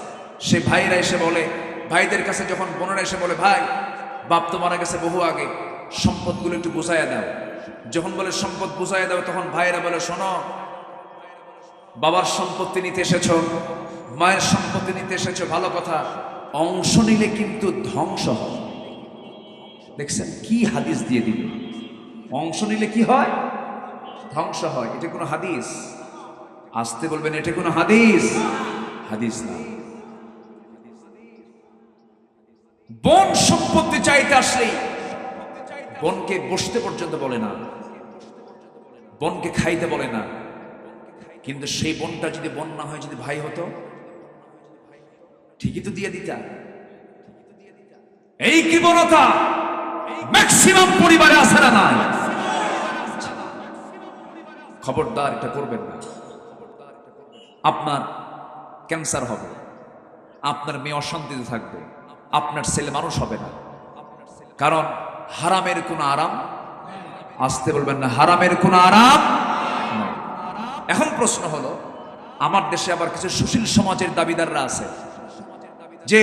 Speaker 1: সে ভাইরা এসে বলে, ভাইদের কাছে যখন বোনেরা এসে বলে, ভাই বাপ তো মারা গেছে বহু আগে, সম্পদগুলো একটু বুঝাইয়া দাও। যখন বলে সম্পদ বুঝাইয়া দাও, তখন ভাইরা বলে, শোনো, বাবার সম্পত্তি নিতে এসেছো, মায়ের সম্পত্তি নিতে এসেছো, ভালো কথা, অংশ নিলে কিন্তু ধ্বংস হয়। দেখছেন কি হাদিস দিয়ে দিল? অংশ নিলে কি হয়? ধ্বংস হয়। এটা কোনো হাদিস? আসতে বলবেন, এটা কোনো হাদিস? হাদিস না। বোন সম্পত্তি চাইতে আসলেই বোনকে বসতে পর্যন্ত বলে না, বোনকে খাইতে বলে না। কিন্তু সেই বোনটা যদি বোন না হয়, যদি ভাই হতো, ঠিকই তো দিয়ে দিতা। এই কৃপণতা ম্যাক্সিমাম পরিবারে আছে না নাই? খবরদার এটা করবেন না। আপনার ক্যান্সার হবে, আপনার মেয়ে অশান্তিতে থাকবে, আপনার ছেলে মানুষ হবে না। কারণ হারামের কোনো আরাম, আসতে বলবেন না, হারামের কোনো আরাম নাই। এখন প্রশ্ন হলো, আমার দেশে আবার কিছু সুশীল সমাজের দাবিদাররা আছে যে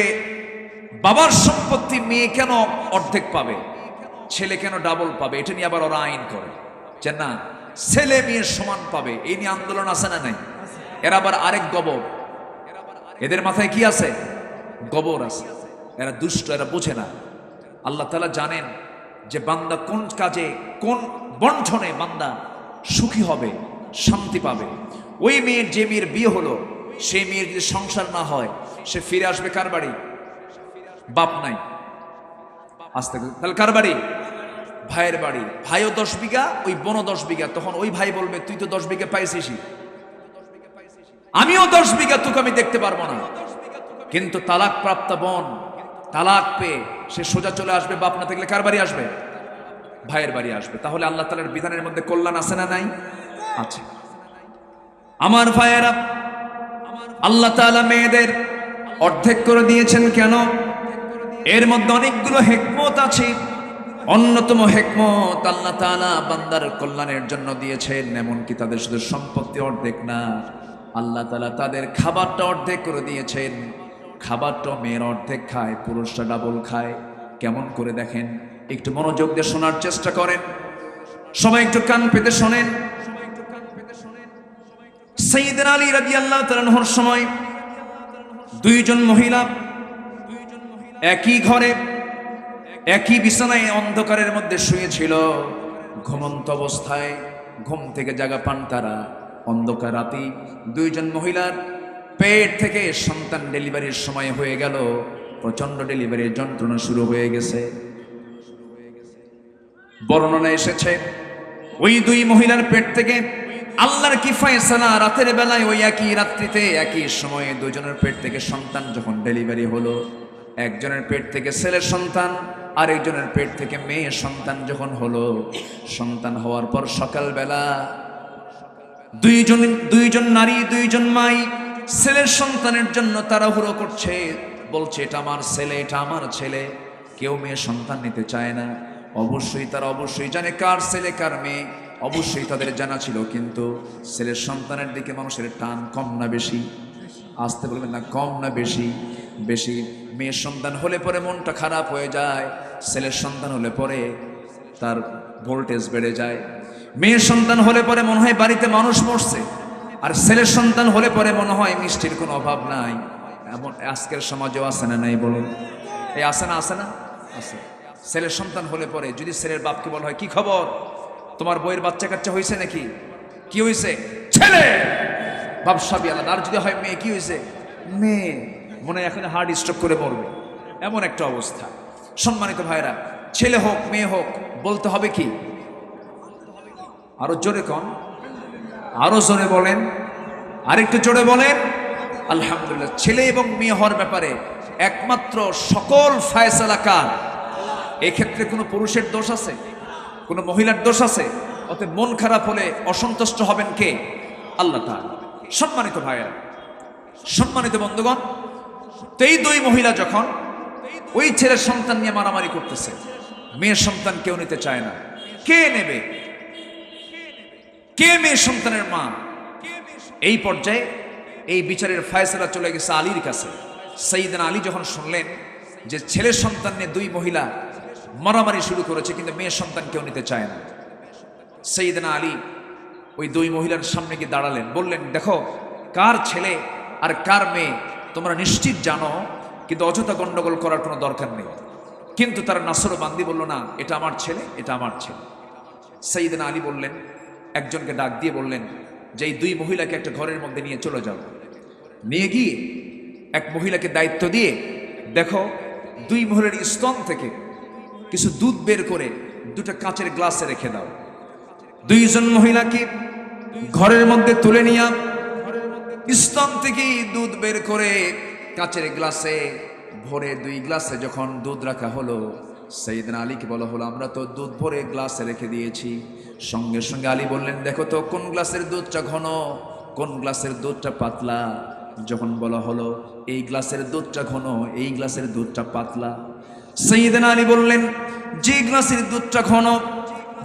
Speaker 1: বাবার সম্পত্তি মেয়ে কেন অর্ধেক পাবে, ছেলে কেন ডাবল পাবে, এটা নিয়ে আবার ওরা আইন করে যে না, ছেলে মেয়ে সমান পাবে। এই নিয়ে আন্দোলন আছে না নাই? এরা আবার আরেক গবর, এদের মাথায় কি আছে? গবর আছে। এরা দুষ্ট, এরা বোঝে না। আল্লাহ তাআলা জানেন যে বান্দা কোন কাজে, কোন বন্ধনে বান্দা সুখী হবে, শান্তি পাবে। ওই মেয়ের, যে মেয়ের বিয়ে হলো, সেই মেয়ের যদি সংসার না হয়, সে ফিরে আসবে কার বাড়ি? বাপ নাই, আসতে, তাহলে কার বাড়ি? ভাইয়ের বাড়ি। ভাইও 10 বিঘা, ওই বোনও 10 বিঘা। তখন ওই ভাই বলবে তুই তো 10 বিঘা পাইছিসই, আমিও 10 বিঘা, তোকে আমি দেখতে পারবো না। কিন্তু তালাক প্রাপ্ত বোন তালাক পেয়ে সে সোজা চলে আসবে, বাপ না থাকলে কার বাড়ি আসবে? ভাইয়ের বাড়ি আসবে। তাহলে আল্লাহ তাআলার বিধানের মধ্যে কল্যাণ আছে না নাই? আছে। আমার ভাইয়েরা, আল্লাহ তাআলা মেয়েদের অর্ধেক করে দিয়েছেন কেন? এর মধ্যে অনেকগুলো হিকমত আছে। অন্যতম হিকমত, আল্লাহ তাআলা বান্দার কল্যাণের জন্য দিয়েছেন। এমনকি তাদের শুধু সম্পত্তি অর্ধেক না, আল্লাহ তাআলা তাদের খাবারটা অর্ধেক করে দিয়েছেন। খাবারটা মেয়ের অর্ধেক খায়, পুরুষরা ডাবল খায়। কেমন করে দেখেন, একটু মনোযোগ দিয়ে শোনার চেষ্টা করেন, সবাই একটু কান পেতে শোনেন। সাইয়েদনা আলী রাদিয়াল্লাহু তাআলা আনহুর সময় দুইজন মহিলা একই ঘরে, একই বিছানায় অন্ধকারের মধ্যে শুয়েছিল। ঘুমন্ত অবস্থায় ঘুম থেকে জাগা পান তারা। অন্ধকার রাতে দুইজন মহিলার পেট থেকে সন্তান ডেলিভারির সময় হয়ে গেল। প্রচন্ড ডেলিভারির যন্ত্রণা শুরু হয়ে গেছে। বর্ণনা এসেছে ওই দুই মহিলার পেট থেকে আল্লাহর কি ফয়সালা, রাতের বেলায় ওই একই রাত্রিতে একই সময়ে দুজনের পেট থেকে সন্তান যখন ডেলিভারি হলো, একজনের পেট থেকে ছেলের সন্তান, আরেকজনের পেট থেকে মেয়ে সন্তান যখন হলো, সন্তান হওয়ার পর সকালবেলা দুইজন নারী, দুইজন মাই ছেলের সন্তানের জন্য তাড়াহুড়ো করছে, বলছে এটা আমার ছেলে, এটা আমার ছেলে। কেউ মেয়ে সন্তান নিতে চায় না। তারা অবশ্যই জানে কার ছেলে কার মেয়ে, অবশ্যই তাদের জানা ছিল। কিন্তু ছেলের সন্তানের দিকে মানুষের টান কম না বেশি? আসতে বলবেন না, কম না বেশি? বেশি। মেয়ের সন্তান হলে পরে মনটা খারাপ হয়ে যায়, ছেলের সন্তান হলে পরে তার ভোল্টেজ বেড়ে যায়। মেয়ের সন্তান হলে পরে মনে হয় বাড়িতে মানুষ মরছে, আর ছেলের সন্তান হলে পরে মনে হয় মিষ্টির কোনো অভাব নাই। এমন আজকের সমাজেও আছে না নাই বলুন? এই আছে না? আছে না? আছে। ছেলের সন্তান হলে পরে যদি ছেলের বাপকে বলা হয় কি খবর, তোমার বইয়ের বাচ্চা কাচ্চা হয়েছে নাকি? কি হয়েছে? ছেলে। বাপ সবই আলাদা। আর যদি হয় মেয়ে, কি হয়েছে? মেয়ে। মনে হয় এখন হার্ট স্ট্রোক করে মরবে, এমন একটা অবস্থা। সম্মানিত ভাইরা, ছেলে হোক মেয়ে হোক, বলতে হবে কি? আরো জোরে কন, আরো জোরে বলেন, আরেকটু জোরে বলেন আলহামদুলিল্লাহ। ছেলে এবং মেয়ে হওয়ার ব্যাপারে একমাত্র সকল ফয়সালা কার? এক্ষেত্রে কোনো পুরুষের দোষ আছে? কোনো মহিলার দোষ আছে? অতএব মন খারাপ হলে অসন্তুষ্ট হবেন কে? আল্লাহ তাআলা। সম্মানিত ভাইরা, সম্মানিত বন্ধুগণ, তো এই দুই মহিলা যখন ওই ছেলের সন্তান নিয়ে মারামারি করতেছে, মেয়ের সন্তান কেউ নিতে চায় না। কে নেবে? কে মেয়ের সন্তানের মা? এই পর্যায়ে এই বিচারের ফয়সালা চলে গেছে আলীর কাছে। সাইয়েদনা আলী যখন শুনলেন যে ছেলের সন্তান নিয়ে দুই মহিলা মারামারি শুরু করেছে, কিন্তু মেয়ের সন্তান কেউ নিতে চায় না, সাইয়েদনা আলী ওই দুই মহিলার সামনে গিয়ে দাঁড়ালেন, বললেন দেখো, কার ছেলে আর কার মেয়ে তোমরা নিশ্চিত জানো, কিন্তু অযথা গন্ডগোল করার কোনো দরকার নেই। কিন্তু তারা নাসরবান্দি বলল না, এটা আমার ছেলে, এটা আমার ছেলে। সাইয়েদনা আলী বললেন, একজনকে ডাক দিয়ে বললেন যে এই দুই মহিলাকে একটা ঘরের মধ্যে নিয়ে চলে যাও। নিয়ে গিয়ে এক মহিলাকে দায়িত্ব দিয়ে, দেখো দুই মহিলার স্তন থেকে কিছু দুধ বের করে দুটো কাঁচের গ্লাসে রেখে দাও। দুইজন মহিলাকে ঘরের মধ্যে তুলে নিয়ে স্তন থেকে দুধ বের করে কাঁচের গ্লাসে ভরে, দুই গ্লাসে যখন দুধ রাখা হলো, সাইয়েদনা আলীকে বলা হলো, আমরা তো দুধ ভরে গ্লাসে রেখে দিয়েছি। সঙ্গে সঙ্গে আলী বললেন, দেখো তো কোন গ্লাসের দুধটা ঘন, কোন গ্লাসের দুধটা পাতলা। যখন বলা হলো এই গ্লাসের দুধটা ঘন, এই গ্লাসের দুধটা পাতলা, সাইয়েদনা আলী বললেন, যে গ্লাসের দুধটা ঘন,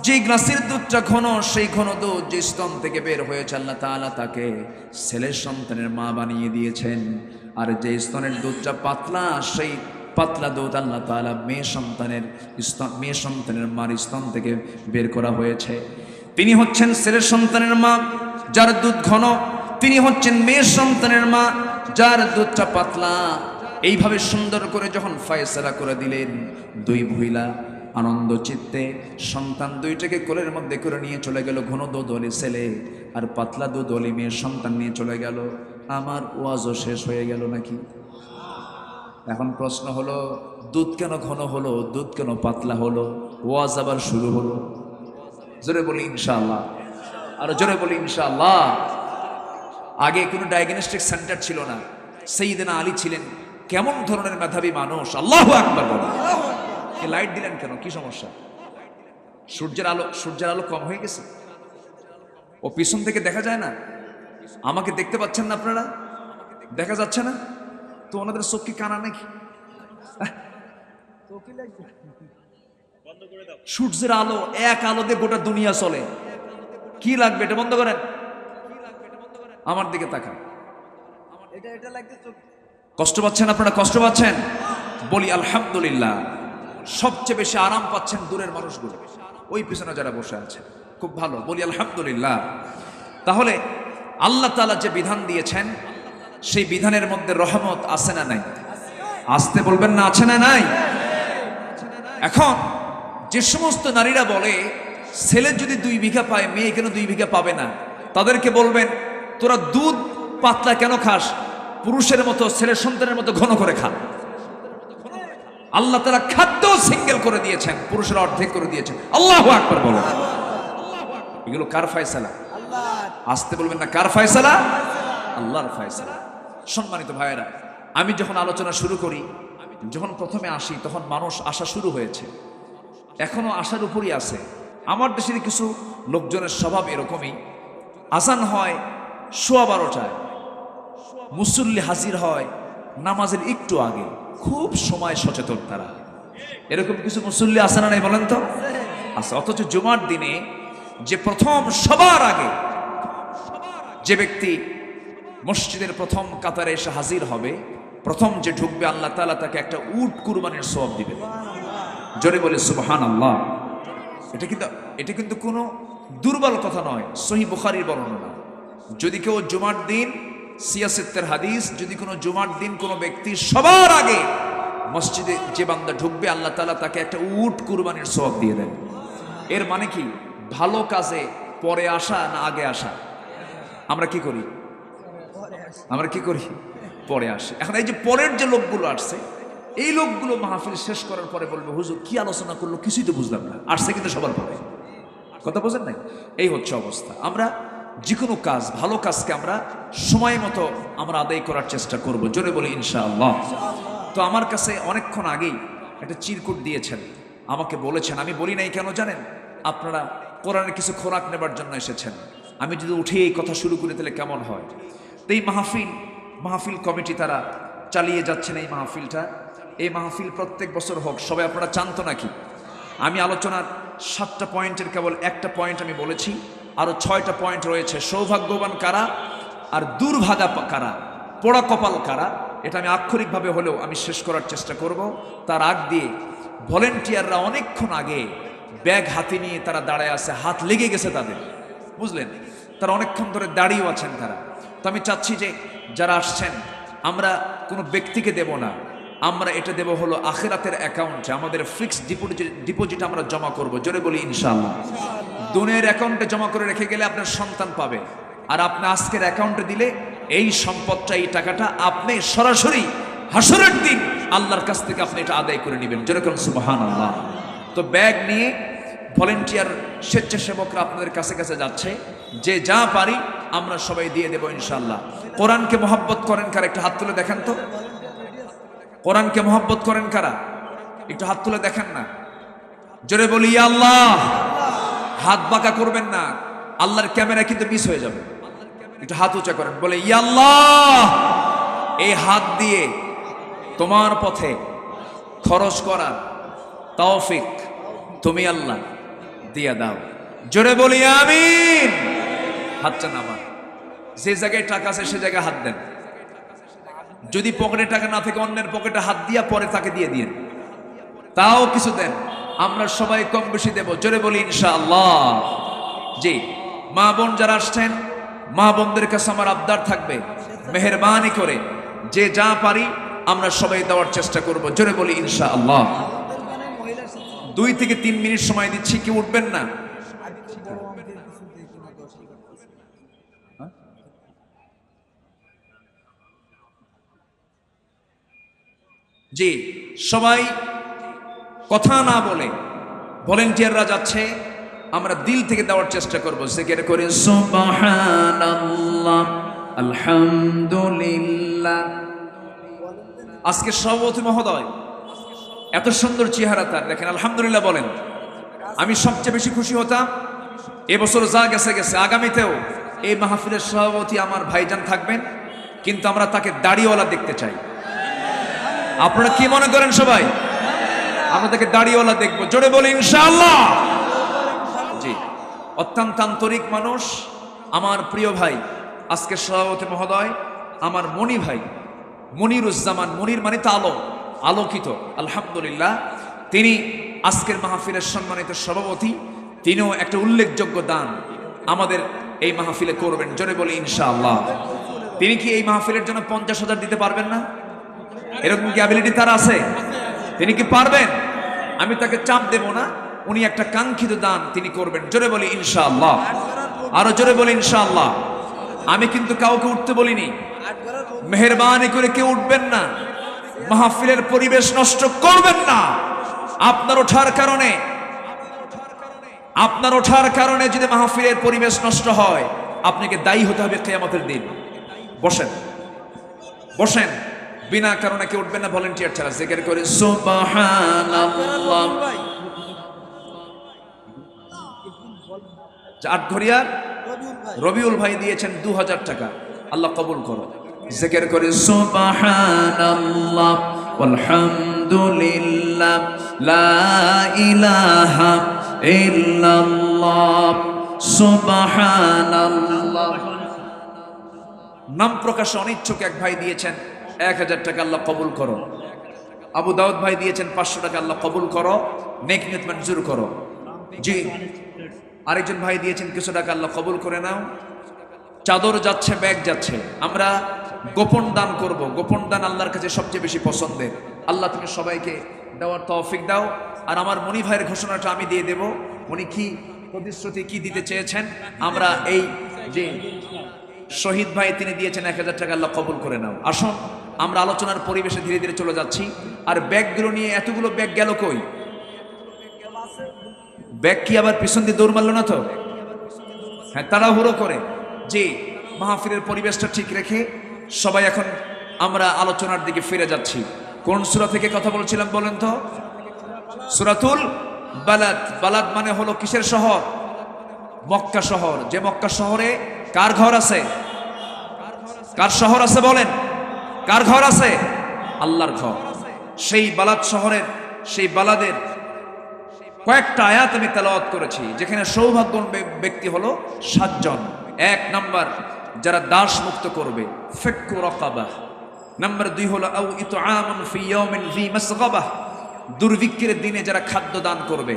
Speaker 1: যে গ্লাসের দুধটা ঘন, সেই ঘন দুধ যে স্তন থেকে বের হয়েছে আল্লাহ তাআলা তাকে ছেলের সন্তানের মা বানিয়ে দিয়েছেন। আর যে স্তনের দুধটা পাতলা, সেই পাতলা দুধ আল্লাহ তাআলা মেয়ে সন্তানের মার স্তন থেকে বের করা হয়েছে। তিনি হচ্ছেন ছেলের সন্তানের মা যার দুধ ঘন, তিনি হচ্ছেন মেয়ের সন্তানের মা যার দুধটা পাতলা। এইভাবে সুন্দর করে যখন ফয়সালা করে দিলেন, দুই মহিলা আনন্দ চিত্তে সন্তান দুইটাকে কোলের মধ্যে করে নিয়ে চলে গেল। ঘন দুধ ওলি ছেলে আর পাতলা দুধ ওলি মেয়ের সন্তান নিয়ে চলে গেল। আমার ওয়াজও শেষ হয়ে গেল নাকি? এখন প্রশ্ন হলো, দুধ কেন ঘন হলো, দুধ কেন পাতলা হলো, ওয়াজ আবার শুরু হলো? জোরে বলি ইনশাআল্লাহ, আরো জোরে বলি ইনশাআল্লাহ। আগে কোনো ডায়াগনস্টিক সেন্টার ছিল না। সাইয়েদনা আলী ছিলেন কেমন ধরনের মেধাবী মানুষ! আল্লাহু আকবার বলেন। লাইট দিলেন কেন, কি সমস্যা? সূর্যের আলো কম হয়ে গেছে? ও পিছন থেকে দেখা যায় না? আমাকে দেখতে পাচ্ছেন না আপনারা? দেখা যাচ্ছে না তো? ওনাদের চোখ কি কানা নাকি? সূর্যের আলো, এক আলো দিয়ে গোটা দুনিয়া চলে। কি লাগবে? এটা বন্ধ করেন, আমার দিকে তাকান। কষ্ট পাচ্ছেন আপনারা? কষ্ট পাচ্ছেন? বলি আলহামদুলিল্লাহ। সবচেয়ে বেশি আরাম পাচ্ছেন দূরের মানুষগুলো, ওই পিছনে যারা বসে আছে, খুব ভালো। বলি আলহামদুলিল্লাহ। তাহলে আল্লাহ তাআলা যে বিধান দিয়েছেন, সেই বিধানের মধ্যে রহমত আছে না নাই? আসতে বলবেন না, আছে না নাই? এখন যে সমস্ত নারীরা বলে ছেলে যদি 2 বিঘা পায়, মেয়ে কেন 2 বিঘা পাবে না, তাদেরকে বলবেন, তোরা দুধ পাতলা কেন খাস? পুরুষের মতো, ছেলের সন্তানের মতো ঘন করে খা। আল্লাহ তাআলা খাদ্য সিঙ্গেল করে দিয়েছেন, পুরুষের অর্ধেক করে দিয়েছেন। আল্লাহু আকবার বলো। এগুলো কার ফয়সালা? আসতে বলবেন না, কার ফয়সালা? আল্লাহর ফয়সালা। সম্মানিত ভাইয়েরা, আমি যখন আলোচনা শুরু করি, যখন প্রথমে আসি, তখন মানুষ আসা শুরু হয়েছে, এখনো আসার উপরই আছে। আমার দেশের কিছু লোকজনের স্বভাব এরকমই, আজান হয় 12:15, মুসল্লি হাজির হয় নামাজের একটু আগে, খুব সময় সচেতন তারা। এরকম কিছু মুসল্লি আছে না নাই বলেন তো? আছে। অথচ জুমার দিনে যে প্রথম, সবার আগে যে ব্যক্তি মসজিদের প্রথম কাতারে এসে হাজির হবে, প্রথম যে ঢুকবে, আল্লাহ তাআলা তাকে একটা উট কুরবানির সওয়াব দিবেন। জোরে বলে সুবহানাল্লাহ। এটা কিন্তু কোনো দুর্বল কথা নয়, সহিহ বুখারীর বর্ণনা। যদি কেউ জুমার দিন, সিয়াসেতের হাদিস, যদি কোনো জুমার দিন কোনো ব্যক্তি সবার আগে মসজিদে যে বান্দা ঢুকবে, আল্লাহ তাআলা তাকে একটা উট কুরবানির সওয়াব দিয়ে দেন। এর মানে কি? ভালো কাজে পরে আসা না আগে আসা? আমরা কি করি? পরে আসে। এখন এই যে পরের যে লোকগুলো আসছে, এই লোকগুলো মাহফিল শেষ করার পরে বলবে, হুজুর কি আলোচনা করলো কিছুই তো বুঝলাম না। আসছে কিন্তু সবার পরে। কথা বোঝেন নাই? এই হচ্ছে অবস্থা। আমরা যে কোনো কাজ, ভালো কাজকে আমরা সময় মতো আমরা আদায় করার চেষ্টা করব। জোরে বলি ইনশাআল্লাহ। তো আমার কাছে অনেকক্ষণ আগেই একটা চিরকুট দিয়েছেন, আমাকে বলেছেন, আমি বলি নাই কেন জানেন? আপনারা কোরআনের কিছু খোরাক নেবার জন্য এসেছেন। আমি যদি উঠে এই কথা শুরু করি তাহলে কেমন হয়? তো এই মাহফিল কমিটি তারা চালিয়ে যাচ্ছেন এই মাহফিলটা। এই মাহফিল প্রত্যেক বছর হোক, সবাই আপনারা চান তো নাকি? আমি আলোচনার 7টা পয়েন্টের কেবল একটা পয়েন্ট আমি বলেছি, আরো 6টা পয়েন্ট রয়েছে। সৌভাগ্যবান কারা আর দুর্ভাগা কারা, পোড়া কপাল কারা, এটা আমি আক্ষরিকভাবে হলেও আমি শেষ করার চেষ্টা করব। তার আগ দিয়ে ভলেন্টিয়াররা অনেকক্ষণ আগে ব্যাগ হাতে নিয়ে তারা দাঁড়ায় আছে, হাত লেগে গেছে তাদের, বুঝলেন? তারা অনেকক্ষণ ধরে দাঁড়িয়েও আছেন তারা। তো আমি চাচ্ছি যে যারা আসছেন, আমরা কোনো ব্যক্তিকে দেব না, আমরা এটা দেব হলো আখিরাতের অ্যাকাউন্টে, আমাদের ফিক্সড ডিপোজিট আমরা জমা করব। জোরে বলি ইনশাআল্লাহ। দুনিয়ার অ্যাকাউন্টে জমা করে রেখে গেলে আপনার সন্তান পাবে, আর আপনি আজকের অ্যাকাউন্টে দিলে এই সম্পদটা, এই টাকাটা আপনি সরাসরি হাসরের দিন আল্লাহর কাছ থেকে আপনি এটা আদায় করে নেবেন। যেরকম সুবহানাল্লাহ। তো ব্যাগ নিয়ে ভলেন্টিয়ার স্বেচ্ছাসেবকরা আপনাদের কাছে কাছে যাচ্ছে, যে যা পারি আমরা সবাই দিয়ে দেব ইনশাআল্লাহ। কোরআনকে মহব্বত করেন কারা? একটা হাত তুলে দেখেন তো। কোরআনকে মহব্বত করেন কারা? একটু হাত তুলে দেখেন না, জোরে বলি ইয়া আল্লাহ। হাত বাঁকা করবেন না, আল্লাহর ক্যামেরা কিন্তু মিস হয়ে যাবে। একটু হাত উঁচা করেন, বলে ইয়া আল্লাহ, এই হাত দিয়ে তোমার পথে খরচ করার তৌফিক তুমি আল্লাহ দিয়ে দাও। জোরে বলি আমিন। হাতটা নামান, যে জায়গায় টাকা আছে সে জায়গায় হাত দেন। যদি পকেটে টাকা না থাকে অন্যের পকেটে হাত দিয়া পরে তাকে দিয়ে দিন, তাও কিছু দেন। আমরা সবাই কম বেশি দেব। জোরে বলি ইনশাআল্লাহ। জি, মা বোন যারা আসছেন, মা বোনদের কাছে আমার আবদার থাকবে, মেহেরবানি করে যে যা পারি আমরা সবাই দেওয়ার চেষ্টা করব। জোরে বলি ইনশাআল্লাহ। 2 থেকে 3 মিনিট সময় দিচ্ছি, কেউ উঠবেন না। জি, সবাই কথা না বলে ভলেন্টিয়াররা যাচ্ছে, আমরা দিল থেকে দেওয়ার চেষ্টা করব। জিকির করে সুবহানাল্লাহ, আলহামদুলিল্লাহ। আজকে সভাপতি মহোদয় এত সুন্দর চেহারা তার, দেখেন আলহামদুলিল্লাহ বলেন। আমি সবচেয়ে বেশি খুশি হতাম এবছর যা গেছে গেছে, আগামীতেও এই মাহফিলের সভাপতি আমার ভাইজান থাকবেন, কিন্তু আমরা তাকে দাড়িওয়ালা দেখতে চাই। আপনারা কি মনে করেন সবাই? আমরা তাকে দাড়িওয়ালা দেখবো। জোরে বলি ইনশাআল্লাহ। জি, অত্যন্ত আন্তরিক মানুষ, আমার প্রিয় ভাই, আজকে সভাপতি মহোদয় আমার মনি ভাই মনিরুজ্জামান। মনির মানে তো আলো, আলোকিত। আলহামদুলিল্লাহ, তিনি আজকের মাহফিলের সম্মানিত সভাপতি। তিনিও একটা উল্লেখযোগ্য দান আমাদের এই মাহফিলে করবেন। জোরে বলি ইনশাআল্লাহ। তিনি কি এই মাহফিলের জন্য 50,000 দিতে পারবেন না? এরকম কি অ্যাবিলিটি তার আছে? তিনি কি পারবেন? আমি তাকে চাপ দেব না, উনি একটা কাঙ্ক্ষিত দান তিনি করবেন। জোরে বলি ইনশাআল্লাহ। আরো জোরে বলি ইনশাআল্লাহ। আমি কিন্তু কাউকে উঠতে বলিনি, মেহেরবানি করে কেউ উঠবেন না, মাহফিলের পরিবেশ নষ্ট করবেন না। আপনার ওঠার কারণে যদি মাহফিলের পরিবেশ নষ্ট হয়, আপনাকে দায়ী হতে হবে কিয়ামতের দিন। বসেন বসেন, বিনা কারণে কেউ উঠবেন না ভলেন্টিয়ার ছাড়া। জিকির করে সুবহানাল্লাহ। আটঘরিয়ার রবিউল ভাই দিয়েছেন 2000 টাকা, আল্লাহ কবুল করো। জিকির করে সুবহানাল্লাহ, আলহামদুলিল্লাহ, লা ইলাহা ইল্লাল্লাহ, সুবহানাল্লাহ। নাম প্রকাশে অনিচ্ছুক এক ভাই দিয়েছেন 1000 টাকা, আল্লাহ কবুল করো। আবু দাউদ ভাই দিয়েছেন 500 টাকা, আল্লাহ কবুল করো, নেক নিয়ত মঞ্জুর করো। জি, আরেকজন ভাই দিয়েছেন কিছু টাকা, আল্লাহ কবুল করে নাও। চাদর যাচ্ছে, ব্যাগ যাচ্ছে। আমরা গোপন দান করব। গোপন দান আল্লাহর কাছে সবচেয়ে বেশি পছন্দের। আল্লাহ তুমি সবাইকে দেওয়ার তৌফিক দাও। আর আমার মনি ভাইয়ের ঘোষণাটা আমি দিয়ে দেব। উনি কি প্রতিশ্রুতি কি দিতে চেয়েছেন, আমরা এই যে শহীদ ভাই তিনি দিয়েছেন 1000 টাকা, আল্লাহ কবুল করে নাও। আসুন আমরা আলোচনার পরিবেশে ধীরে ধীরে চলে যাচ্ছি। আর ব্যাগগুলো নিয়ে এতগুলো ব্যাগ গেল কই? ব্যাগ কি আবার পিছন দিয়ে দৌড় মারলো না তো? হ্যাঁ, তাড়াহুড়ো করে। জি, মাহফিলের পরিবেশটা ঠিক রেখে সবাই এখন আমরা আলোচনার দিকে ফিরে যাচ্ছি। কোন সূরা থেকে কথা বলছিলাম বলেন তো? সূরাতুল বালাদ। বালাদ মানে হলো কিসের শহর? মক্কা শহর। যে মক্কা শহরে কার ঘর আছে? কার শহর আছে বলেন? কার ঘর আছে? আল্লাহর ঘর। সেই বালাদ শহরের, সেই বালাদের কয়েকটা আয়াত আমি তেলাওয়াত করেছি, যেখানে সৌভাগ্যবান ব্যক্তি হলো 7 জন। 1 নাম্বার, যারা দাস মুক্ত করবে, ফিক্কু রাকাবাহ। নাম্বার 2 হলো আও ইতআমুন ফি ইয়াউমিন যী মাসগাবাহ, দুর্ভিক্ষের দিনে যারা খাদ্য দান করবে।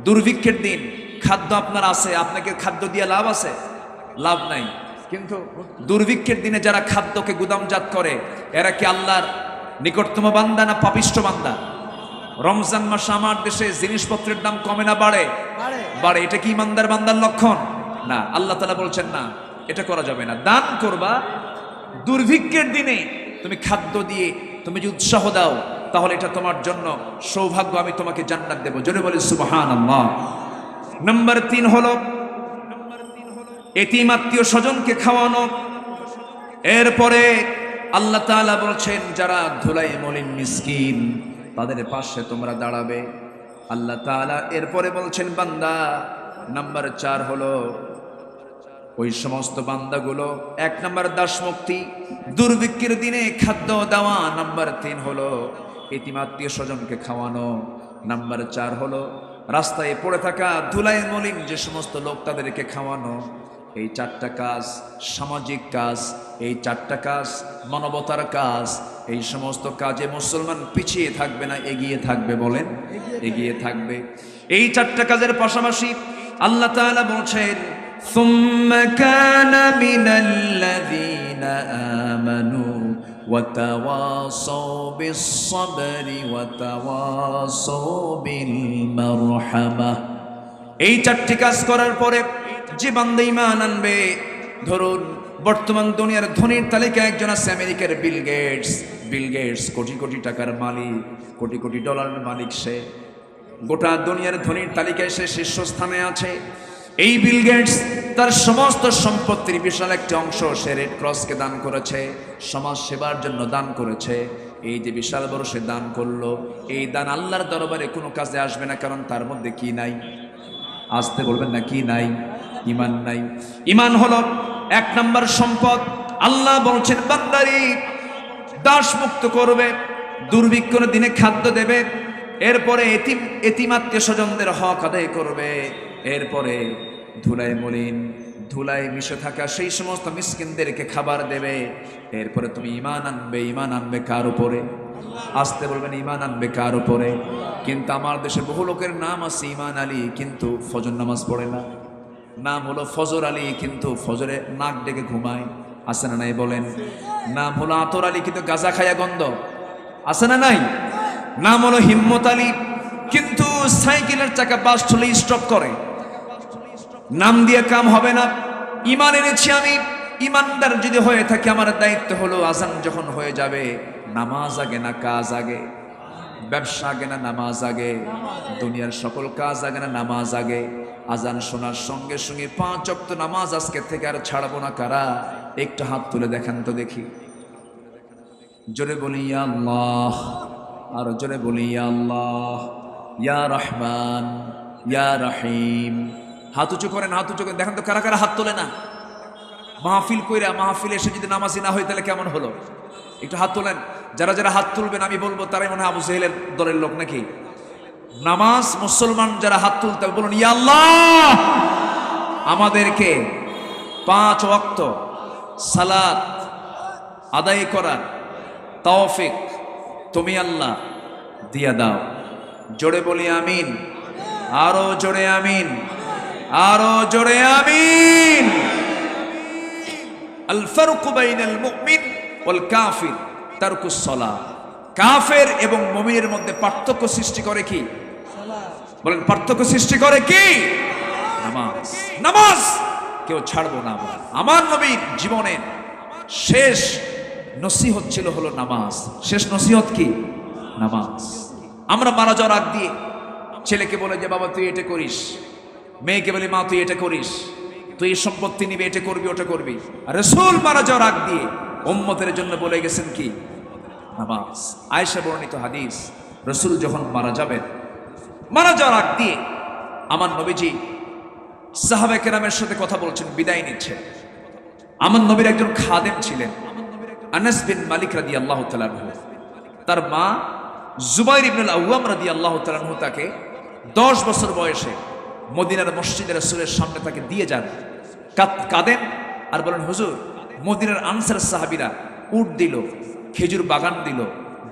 Speaker 1: দুর্ভিক্ষের দিন খাদ্য আপনার আছে, আপনাকে খাদ্য দিয়ে লাভ আছে? লাভ নাই। কিন্তু দুর্ভিক্ষের দিনে যারা খাদ্যকে গুদামজাত করে, এরা কি আল্লাহর নিকটতম বান্দা না পাপিষ্ঠ বান্দা? রমজান মাস আমার দেশে জিনিসপত্রের দাম কমে না বাড়ে? বাড়ে। এটা কি ইমানদার বান্দার লক্ষণ? না। আল্লাহ তাআলা বলছেন না, এটা করা যাবে না। দান করবা দুর্ভিক্ষের দিনে, তুমি খাদ্য দিয়ে তুমি যদি উৎসাহ দাও, তাহলে এটা তোমার জন্য সৌভাগ্য, আমি তোমাকে জান্নাত দেব। জোরে বলি সুবহানাল্লাহ। নাম্বার 3 হলো এতিম আত্মীয় স্বজনকে খাওয়ানো। এরপরে আল্লাহ তাআলা বলছেন, যারা ধুলাই মলিন মিসকিন, তাদের পাশে তোমরা দাঁড়াবে। আল্লাহ তাআলা এরপরে বলছেন বান্দা নাম্বার 4 হলো ওই সমস্ত বান্দাগুলো, 1 নাম্বার দাসমুক্তি, দুর্ভিক্ষের দিনে খাদ্য দেওয়া। নাম্বার 3 হলো এতিম আত্মীয় স্বজনকে খাওয়ানো। নাম্বার 4 হলো রাস্তায় পড়ে থাকা ধুলায় মলিন যে সমস্ত লোক তাদেরকে খাওয়ানো। এই 4টা কাজ সামাজিক কাজ, এই 4টা কাজ মানবতার কাজ। এই সমস্ত কাজে মুসলমান পিছিয়ে থাকবে না, এগিয়ে থাকবে। বলেন এগিয়ে থাকবে। এই 4টা কাজের পাশাপাশি আল্লাহ তাআলা বলছেন সুম্মা কানা মিনাল্লাযীনা আমানু ওয়া তাওয়াসাউ বিস-সাবরি ওয়া তাওয়াসাউ বিল মারহামাহ। এই 4টি কাজ করার পরে যে বান্দা ঈমান আনবে, ধরুন বর্তমান দুনিয়ার ধনীর তালিকায় একজন আছে আমেরিকার বিল গেটস, কোটি কোটি টাকার মালিক, কোটি কোটি ডলারের মালিক। সে গোটা দুনিয়ার ধনীর তালিকায় সে শীর্ষস্থানে আছে। এই বিল গেটস তার সমস্ত সম্পত্তির বিশাল একটি অংশ সে রেড ক্রসকে দান করেছে, সমাজ সেবার জন্য দান করেছে। এই যে বিশাল বড় সে দান করলো, এই দান আল্লাহর দরবারে কোনো কাজে আসবে না, কারণ তার মধ্যে কি নাই? আসতে বলবেন না, কি নাই? ঈমান নাই। ঈমান হলো 1 নাম্বার সম্পদ। আল্লাহ বলছেন বান্দারি দাস মুক্ত করবে, দুর্ভিক্ষের দিনে খাদ্য দেবে, এরপরে এতিম আত্মীয় স্বজনদের হক আদায় করবে, এরপরে ধুলায় মলিন ধুলায় মিশে থাকা সেই সমস্ত মিসকিনদেরকে খাবার দেবে। এরপরে তুমি ঈমান আনবে। ঈমান আনবে কার উপরে? আসতে বলবেন ঈমান আনবে কার উপরে? কিন্তু আমার দেশে বহু লোকের নাম আছে ঈমান আলী, কিন্তু ফজর নামাজ পড়ে না। নাম হলো ফজর আলী, কিন্তু ফজরে নাক ডেকে ঘুমায়। আছে না নাই বলেন? নাম হলো আতর আলী, কিন্তু গাঁজা খায়া গন্ধ। আছে না নাই? নাম হলো হিম্মত আলী, কিন্তু সাইকেলের চাকা বাস্ট হলে স্টপ করে। নাম দিয়ে কাম হবে না। ঈমান এনেছি আমি, ঈমানদার যদি হয়ে থাকে আমার দায়িত্ব হলো আজান যখন হয়ে যাবে, নামাজ আগে না কাজ আগে? ব্যবসা আগে না নামাজ আগে? দুনিয়ার সকল কাজ আগে না নামাজ আগে? আজান শোনার সঙ্গে সঙ্গে 5 ওয়াক্ত নামাজ আজকে থেকে আর ছাড়বো না কারা? একটা হাত তুলে দেখান তো দেখি। জোরে বলি ইয়া আল্লাহ, আর জোরে বলি ইয়া আল্লাহ, ইয়া রহমান, ইয়া রহিম। হাত উঁচু করেন, হাত উঁচু করেন, দেখেন তো কারা কারা হাত তোলে না। মাহফিল কইরা মাহফিলে এসে যদি নামাজি না হয় তাহলে কেমন হলো? একটু হাত তোলেন। যারা যারা হাত তুলবেন আমি বলবো তারাই মনে হয় আবু জেহেলের দলের লোক নাকি? নামাজ মুসলমান যারা হাত তুলতে বলুন ইয়া আল্লাহ, আমাদেরকে 5 ওয়াক্ত সালাত আদায় করার তৌফিক তুমি আল্লাহ দিয়া দাও। জোরে বলি আমিন, আরো জোরে আমিন, আরো জোরে আমিন। আল ফারকু বাইনাল মুমিন ওয়াল কাফির তারকুস সালাহ। কাফের এবং মুমিনের মধ্যে পার্থক্য সৃষ্টি করে কি? বলেন পার্থক্য সৃষ্টি করে কি? নামাজ। নামাজ কেউ ছাড়বো না। আমার নবীর জীবনের শেষ নসিহত ছিল হলো নামাজ। শেষ নসিহত কি? নামাজ। আমরা মারা যাওয়ার আগ দিয়ে ছেলেকে বলে যে বাবা তুই এটা করিস, মেয়েকে বলে মা তুই এটা করিস, তুই এই সম্পত্তি নিবি, এটা করবি, ওটা করবি। আর রাসূল মারা যাওয়ার আগ দিয়ে উম্মতের জন্য বলে গেছেন কি? নামাজ। আয়েশা বর্ণিত হাদিস, রাসূল যখন মারা যাবেন, মারা যাওয়ার আগ দিয়ে আমার নবীজি সাহাবায়ে কেরামের সাথে কথা বলছেন, বিদায় নিচ্ছেন। আমার নবীর একজন খাদেম ছিলেন আনাস বিন মালিক রাদিয়াল্লাহু তাআলা আনহু। তার মা জুবাইর ইবনুল আওয়াম রাদিয়াল্লাহু তাআলা আনহু তাকে 10 বছর বয়সে মদিনার মসজিদে রাসূলের সামনে তাকে দিয়ে যান। কাঁদেন আর বলেন হুজুর, মদিনার আনসার সাহাবীরা উট দিল, খেজুর বাগান দিল,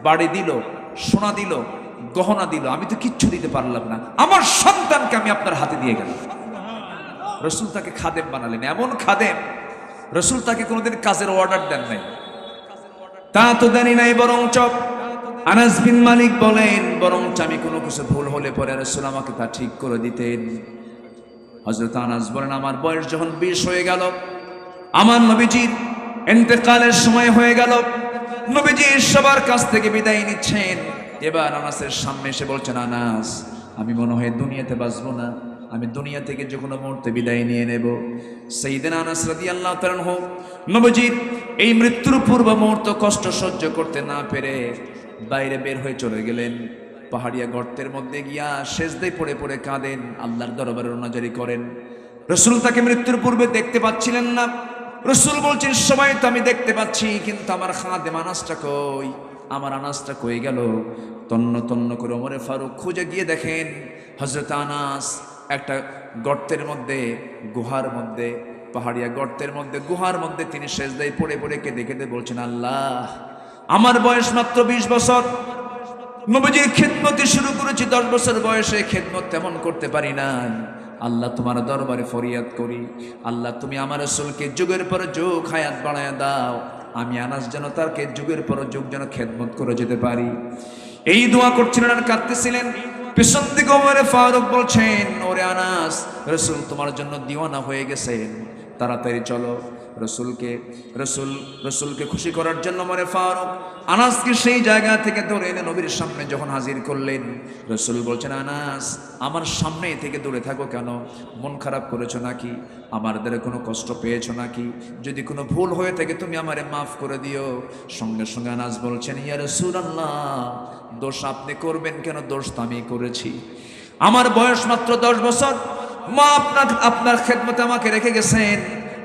Speaker 1: বাড়ি দিল, সোনা দিল, গহনা দিল, আমি তো কিচ্ছু দিতে পারলাম না, আমার সন্তানকে আমি আপনার হাতে দিয়ে গেলাম। রাসূল তাকে খাদেম বানালেন। এমন খাদেম, রাসূল তাকে কোনোদিন কাজের অর্ডার দেন নাই, তা তো দেনি নাই, বরঞ্চ আনাস বিন মালিক বলেন বরঞ্চ আমি কোনো কিছু ভুল হলে পরে রাসূল আমাকে তা ঠিক করে দিতেন। হযরত আনাস বলেন আমার বয়স যখন 20 হয়ে গেল, আমার নবীজির ইন্তেকালের সময় হয়ে গেল, নবীজি সবার কাছ থেকে বিদায় নিচ্ছেন। এবার আনাসের সামনে এসে বলছেন আনাস আমি মনে হয় দুনিয়াতে বাঁচবো না, আমি দুনিয়া থেকে যে কোনো মুহূর্তে বিদায় নিয়ে নেব। সাইয়েদনা আনাস রাদিয়াল্লাহু তাআলা আনহু নবীজির এই মৃত্যুর পূর্ব মুহূর্ত কষ্ট সহ্য করতে না পেরে বাইরে বের হয়ে চলে গেলেন। পাহাড়িয়া গর্তের মধ্যে গিয়া সেজদায় পড়ে পড়ে কাঁদেন, আল্লাহর দরবারে রোনাজারি করেন। রসুল তাকে মৃত্যুর পূর্বে দেখতে পাচ্ছিলেন না। রসুল বলছেন সবাই তো আমি দেখতে পাচ্ছি, কিন্তু আমার খাদেম আনাসটা কই, আমার আনাসটা কই গেল? তন্ন তন্ন করে ওমরে ফারুক খুঁজে গিয়ে দেখেন হযরত আনাস একটা গর্তের মধ্যে, গুহার মধ্যে, পাহাড়িয়া গর্তের মধ্যে, গুহার মধ্যে তিনি সেজদায় পড়ে পড়ে কেঁদে কেঁদে বলছেন, আল্লাহ আমার বয়স মাত্র 20 বছর, নবীজির খেদমতে শুরু করেছি 10 বছর বয়সে, খেদমত তেমন করতে পারি নাই। আল্লাহ তোমার দরবারে ফরিয়াদ করি, আল্লাহ তুমি আমার রাসূলকে যুগের পর যুগ হায়াত বাড়ায়া দাও, আমি আনাস যেন তারকে যুগের পর যুগ যেন খেদমত করে যেতে পারি। এই দোয়া করছিলেন আর কাঁদতেছিলেন। পিছন দিকে ওমরে ফারুক বলছেন, ওরে আনাস, রাসূল তোমার জন্য দিওয়ানা হয়ে গেছেন, তাড়াতাড়ি চলো। রসুলকে খুশি করার জন্য ওমরে ফারুক আনাসকে সেই জায়গা থেকে ধরে এনে নবীর সামনে যখন হাজির করলেন, রসুল বলছেন, আনাস আমার সামনে থেকে দূরে থাকো কেন? মন খারাপ করেছো নাকি? আমার দ্বারা কোনো কষ্ট পেয়েছো নাকি? যদি কোনো ভুল হয়ে থাকে তুমি আমারে মাফ করে দিও। সঙ্গে সঙ্গে আনাস বলছেন, ইয়া রাসূলুল্লাহ, দোষ আপনি করবেন কেন? দোষ তো আমি করেছি। আমার বয়স মাত্র 10 বছর, মা আপনার খেদমতে আমাকে রেখে গেছেন,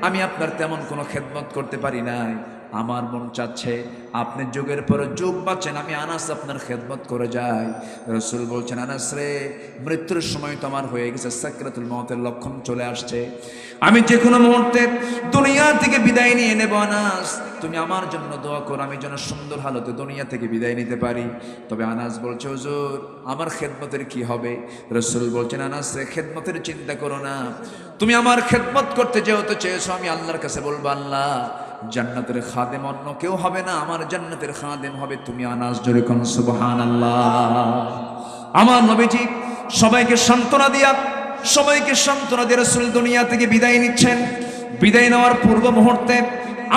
Speaker 1: আমি আপনার তেমন কোনো খেদমত করতে পারি নাই। আমার মন চাচ্ছে আপনি যুগের পর যুগ বাঁচেন, আমি আনাস আপনার খেদমত করে যাই। রসুল বলছেন, আনাস রে, মৃত্যুর সময় তো আমার হয়ে গেছে, সাকরাতুল মওতের লক্ষণ চলে আসছে, আমি যে কোনো মুহূর্তে দুনিয়া থেকে বিদায় নিয়ে নেব। আনাস তুমি আমার জন্য দোয়া করো, আমি যেন সুন্দর হালতে দুনিয়া থেকে বিদায় নিতে পারি। তবে আনাস বলছে, হুজুর আমার খেদমতের কি হবে? রসুল বলছেন, আনাস রে, খেদমতের চিন্তা করো না, তুমি আমার খেদমত করতে যেহেতু চেয়েছো, আমি আল্লাহর কাছে বলবো, আল্লাহ জান্নাতের খাদেম অন্য কেউ হবে না, আমার জান্নাতের খাদেম হবে তুমি। আনাস জোরে কোন সুবহানাল্লাহ। আমার নবীজি সবাইকে সান্ত্বনা দিয়ে রাসূল দুনিয়া থেকে বিদায় নিচ্ছেন। বিদায় নেওয়ার পূর্ব মুহূর্তে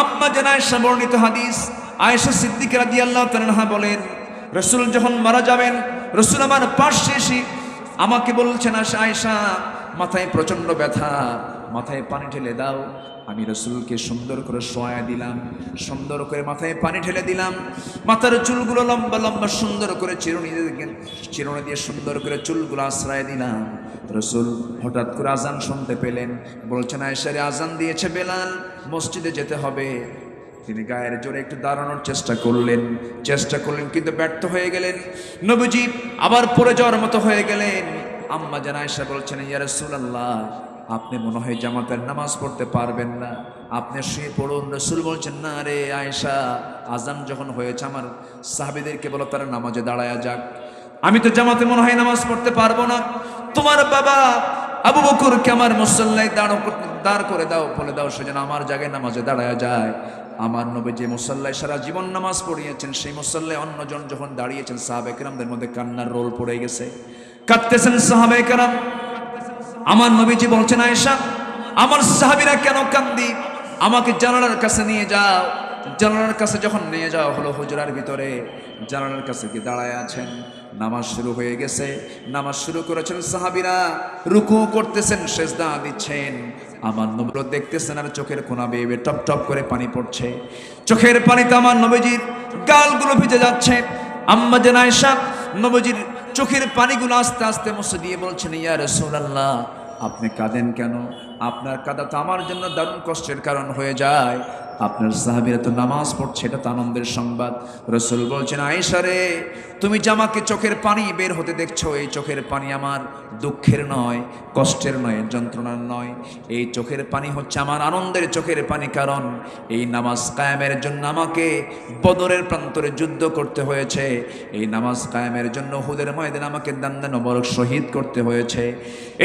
Speaker 1: আম্মা জান আয়েশা বর্ণিত হাদিস, আয়েশা সিদ্দিকা রাদিয়াল্লাহু তাআলা বলেন, রাসূল যখন মারা যাবেন, রাসূল আমার পাশে এসে আমাকে বলছেন, আয়েশা মাথায় প্রচন্ড ব্যথা, মাথায় পানি ঢেলে দাও। আমি রাসূলকে সুন্দর করে শোয়া দিলাম, সুন্দর করে মাথায় পানি ঢেলে দিলাম, মাথার চুলগুলো লম্বা লম্বা সুন্দর করে চিরুনি দিয়ে সুন্দর করে চুলগুলো আশ্রয় দিলাম। রাসূল হঠাৎ করে আজান শুনতে পেলেন, বলছেন, আয়েশা রে, আজান দিয়েছে বেলাল, মসজিদে যেতে হবে। তিনি গায়ের জোরে একটু দাঁড়ানোর চেষ্টা করলেন, কিন্তু ব্যর্থ হয়ে গেলেন। নবীজি আবার পড়ে যাওয়ার মতো হয়ে গেলেন। আম্মা জান আয়েশা বলছেন, ইয়া রাসূলুল্লাহ, আপনি মনে হয় জামাতের নামাজ পড়তে পারবেন না, আপনি শুয়ে পড়ুন। রাসূল বলছেন, না রে আয়েশা, আজান যখন হয়েছে আমার সাহাবীদেরকে বলো তারা নামাজে দাঁড়ায়া যাক, আমি তো জামাতে মনে হয় নামাজ পড়তে পারবো না। তোমার বাবা আবু বকরকে আমার মুসল্লায় দাঁড় করে দাও, বলে দাও সে যেন আমার জায়গায় নামাজে দাঁড়ায়া যায়। আমার নবী যে মুসল্লায় সারা জীবন নামাজ পড়িয়েছেন, সেই মুসল্লায় অন্যজন যখন দাঁড়িয়েছেন, সাহাবায়ে কেরামদের মধ্যে কান্নার রোল পড়ে গেছে, কাঁদতেছেন সাহাবায়ে কেরাম। আমার নবীজি বলছেন, আয়েশা আমার সাহাবীরা কেন কান্দি, আমাকে জানালার কাছে নিয়ে যাও। জানালার কাছে যখন নিয়ে যাওয়া হলো, হুজরার ভিতরে জানালার কাছে কি দাঁড়ায় আছেন, নামাজ শুরু হয়ে গেছে, নামাজ শুরু করেছেন সাহাবীরা, রুকু করতেছেন, সেজদা দিচ্ছেন। আমার নবী দেখতেছেন আর চোখের কোনা বেয়ে টপ টপ করে পানি পড়ছে, চোখের পানিতে আমার নবীজির গালগুলো ভিজে যাচ্ছে। আম্মা জান আয়েশা নবীজির চোখের পানিগুলো আস্তে আস্তে মুছে দিয়ে বলছেন, ইয়া রাসূলুল্লাহ, আপনি কাঁদেন কেন? আপনার কাঁদা তো আমার জন্য দারুণ কষ্টের কারণ হয়ে যায়। আপনার সাহাবীরা তো নামাজ পড়ছে, এটা তো আনন্দের সংবাদ। রাসূল বলছেন, আয়েশা রে, তুমি যে আমাকে চোখের পানি বের হতে দেখছো, এই চোখের পানি আমার দুঃখের নয়, কষ্টের নয়, যন্ত্রণার নয়, এই চোখের পানি হচ্ছে আমার আনন্দের চোখের পানি। কারণ এই নামাজ কায়েমের জন্য আমাকে বদরের প্রান্তরে যুদ্ধ করতে হয়েছে, এই নামাজ কায়েমের জন্য উহুদের ময়দানে আমাকে দান্দান মোবারক শহীদ করতে হয়েছে।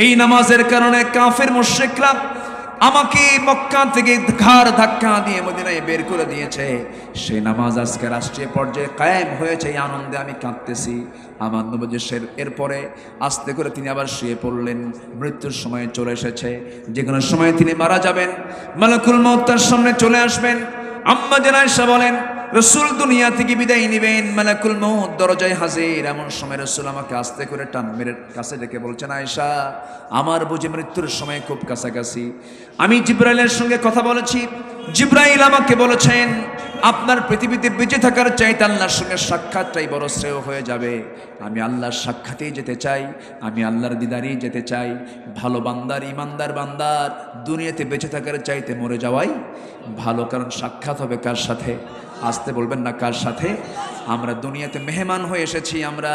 Speaker 1: এই নামাজের কারণে কাফের মুশরিকরা আমাকে মক্কা থেকে ঘাড় ধাক্কা দিয়ে মদিনায় বের করে দিয়েছে। সেই নামাজ আজকে রাষ্ট্রীয় পর্যায়ে কায়েম হয়েছে, এই আনন্দে আমি কাঁদতেছি। আমার নবী এরপরে আস্তে করে তিনি আবার শুয়ে পড়লেন। মৃত্যুর সময় চলে এসেছে, যে কোনো সময় তিনি মারা যাবেন, মালাকুল মউত তার সামনে চলে আসবেন। আম্মা জান আয়েশা বলেন, রাসূল দুনিয়া থেকে বিদায় নেবেন, মালাকুল মউত দরজায় হাজির। এমন সময় রাসূল আমাকে আস্তে করে টান মেরে কাছে ডেকে বলছেন, আয়েশা, আমার বুঝি মৃত্যুর সময় খুব কাছাকাছি। আমি জিবরাইলের সঙ্গে কথা বলেছি, জিব্রাইল আমাকে বলেছেন, আপনার পৃথিবীতে বেঁচে থাকার চাইতে আল্লাহর সঙ্গে সাক্ষাৎটাই বড় শ্রেয় হয়ে যাবে। আমি আল্লাহর সাক্ষাতেই যেতে চাই, আমি আল্লাহর দিদারেই যেতে চাই। ভালো বান্দার, ইমানদার বান্দার দুনিয়াতে বেঁচে থাকার চাইতে মরে যাওয়াই ভালো, কারণ সাক্ষাৎ হবে কার সাথে? আসতে বলবেন না, কার সাথে? আমরা দুনিয়াতে মেহমান হয়ে এসেছি, আমরা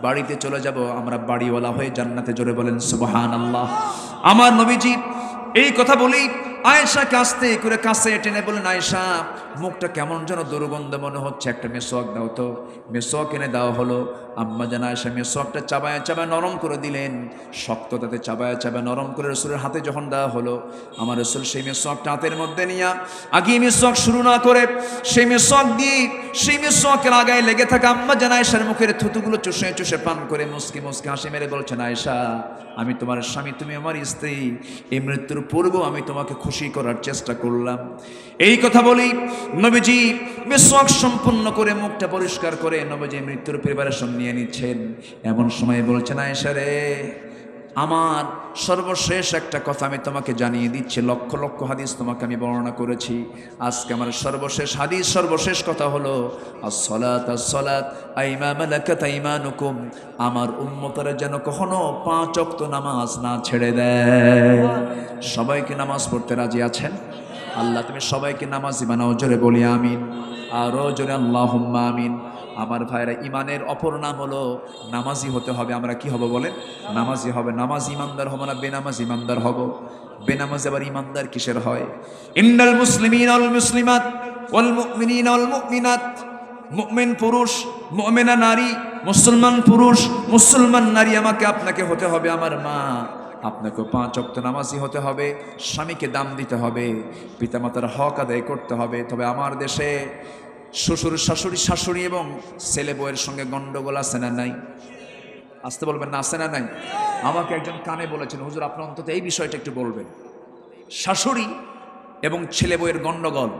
Speaker 1: বাড়িতে চলে যাব, আমরা বাড়িওয়ালা হয়ে জান্নাতে। জোরে বলেন সুবহানাল্লাহ। আমার নবীজি এই কথা বলেই আয়েশাকে আস্তে করে কাছে টেনে বলেন, আয়েশা মুখটা কেমন যেন দুর্গন্ধ মনে হচ্ছে, একটা মেসোয়াক দাও তো। মেসোয়াক এনে দেওয়া হলো। আম্মা জান আয়েশা মেসোয়াকটা চাবায় চাবায় নরম করে দিলেন, শক্ত তাতে চাবায় চাবায় নরম করে রসুলের হাতে যখন দেওয়া হলো, আমার রসুল সেই মেসোয়াকটা হাতের মধ্যে নিয়ে আগে মেসোয়াক শুরু না করে সেই মেসোয়াক দিয়ে সেই মেসোয়াকের আগায় লেগে থাকা আম্মা জান আয়েশার মুখের থুতুগুলো চুষে চুষে পান করে মুসকি মুসকি হাসি মেরে বলছেন, আয়েশা আমি তোমার স্বামী, তুমি আমার স্ত্রী, এই মৃত্যুর পূর্বেও আমি তোমাকে খুশি করার চেষ্টা করলাম। এই কথা বলি নবীজি মিসওয়াক সম্পূর্ণ করে মুখটা পরিষ্কার করে নবীজি মৃত্যুর প্রিপারেশন নিয়ে নিচ্ছেন। এমন সময় বলছেন, আয়েশা রে, আমার সর্বশেষ একটা কথা আমি তোমাকে জানিয়ে দিচ্ছি। লক্ষ লক্ষ হাদিস তোমাকে আমি বর্ণনা করেছি, আজকে আমার সর্বশেষ হাদিস, সর্বশেষ কথা হলো আসসালাত আসসালাত আইমা মালাকাত আইমানুকুম। আমার উম্মতরা যেন কখনো 5 ওয়াক্ত নামাজ না ছেড়ে দেয়। সবাইকে নামাজ পড়তে রাজি আছেন? আল্লাহ তুমি সবাইকে নামাজি বানাও। জোরে বলি আমিন, আরো জোরে আল্লাহুম্মা আমিন। আমার ভাইরা, ইমানের অপর নাম হলো নামাজি হতে হবে। আমরা কি হব বলেন? নামাজি হবে। নামাজ ইমানদার হব না বেনামাজ ইমানদার হব? বেনামাজ আবার ইমানদার কিসের হয়? ইন্নাল মুসলিমিনা ওয়াল মুসলিমাত ওয়াল মুমিনিনা ওয়াল মুমিনাত, মুমিন পুরুষ, মুমিনা নারী, মুসলমান পুরুষ, মুসলমান নারী আমাকে আপনাকে হতে হবে। আমার মা, আপনাকে 5 ওয়াক্ত নামাজি হতে হবে, স্বামীকে দাম দিতে হবে, পিতামাতার হক আদায় করতে হবে। তবে আমার দেশে শ্বশুর শাশুড়ি, শাশুড়ি এবং ছেলে বউয়ের সঙ্গে গন্ডগোল আছে না নাই? আসতে বলবেন না, আছে না নাই? আমাকে একজন কানে বলেছেন, হুজুর আপনি অন্তত এই বিষয়টা একটু বলবেন। শাশুড়ি এবং ছেলে বউয়ের গন্ডগোল,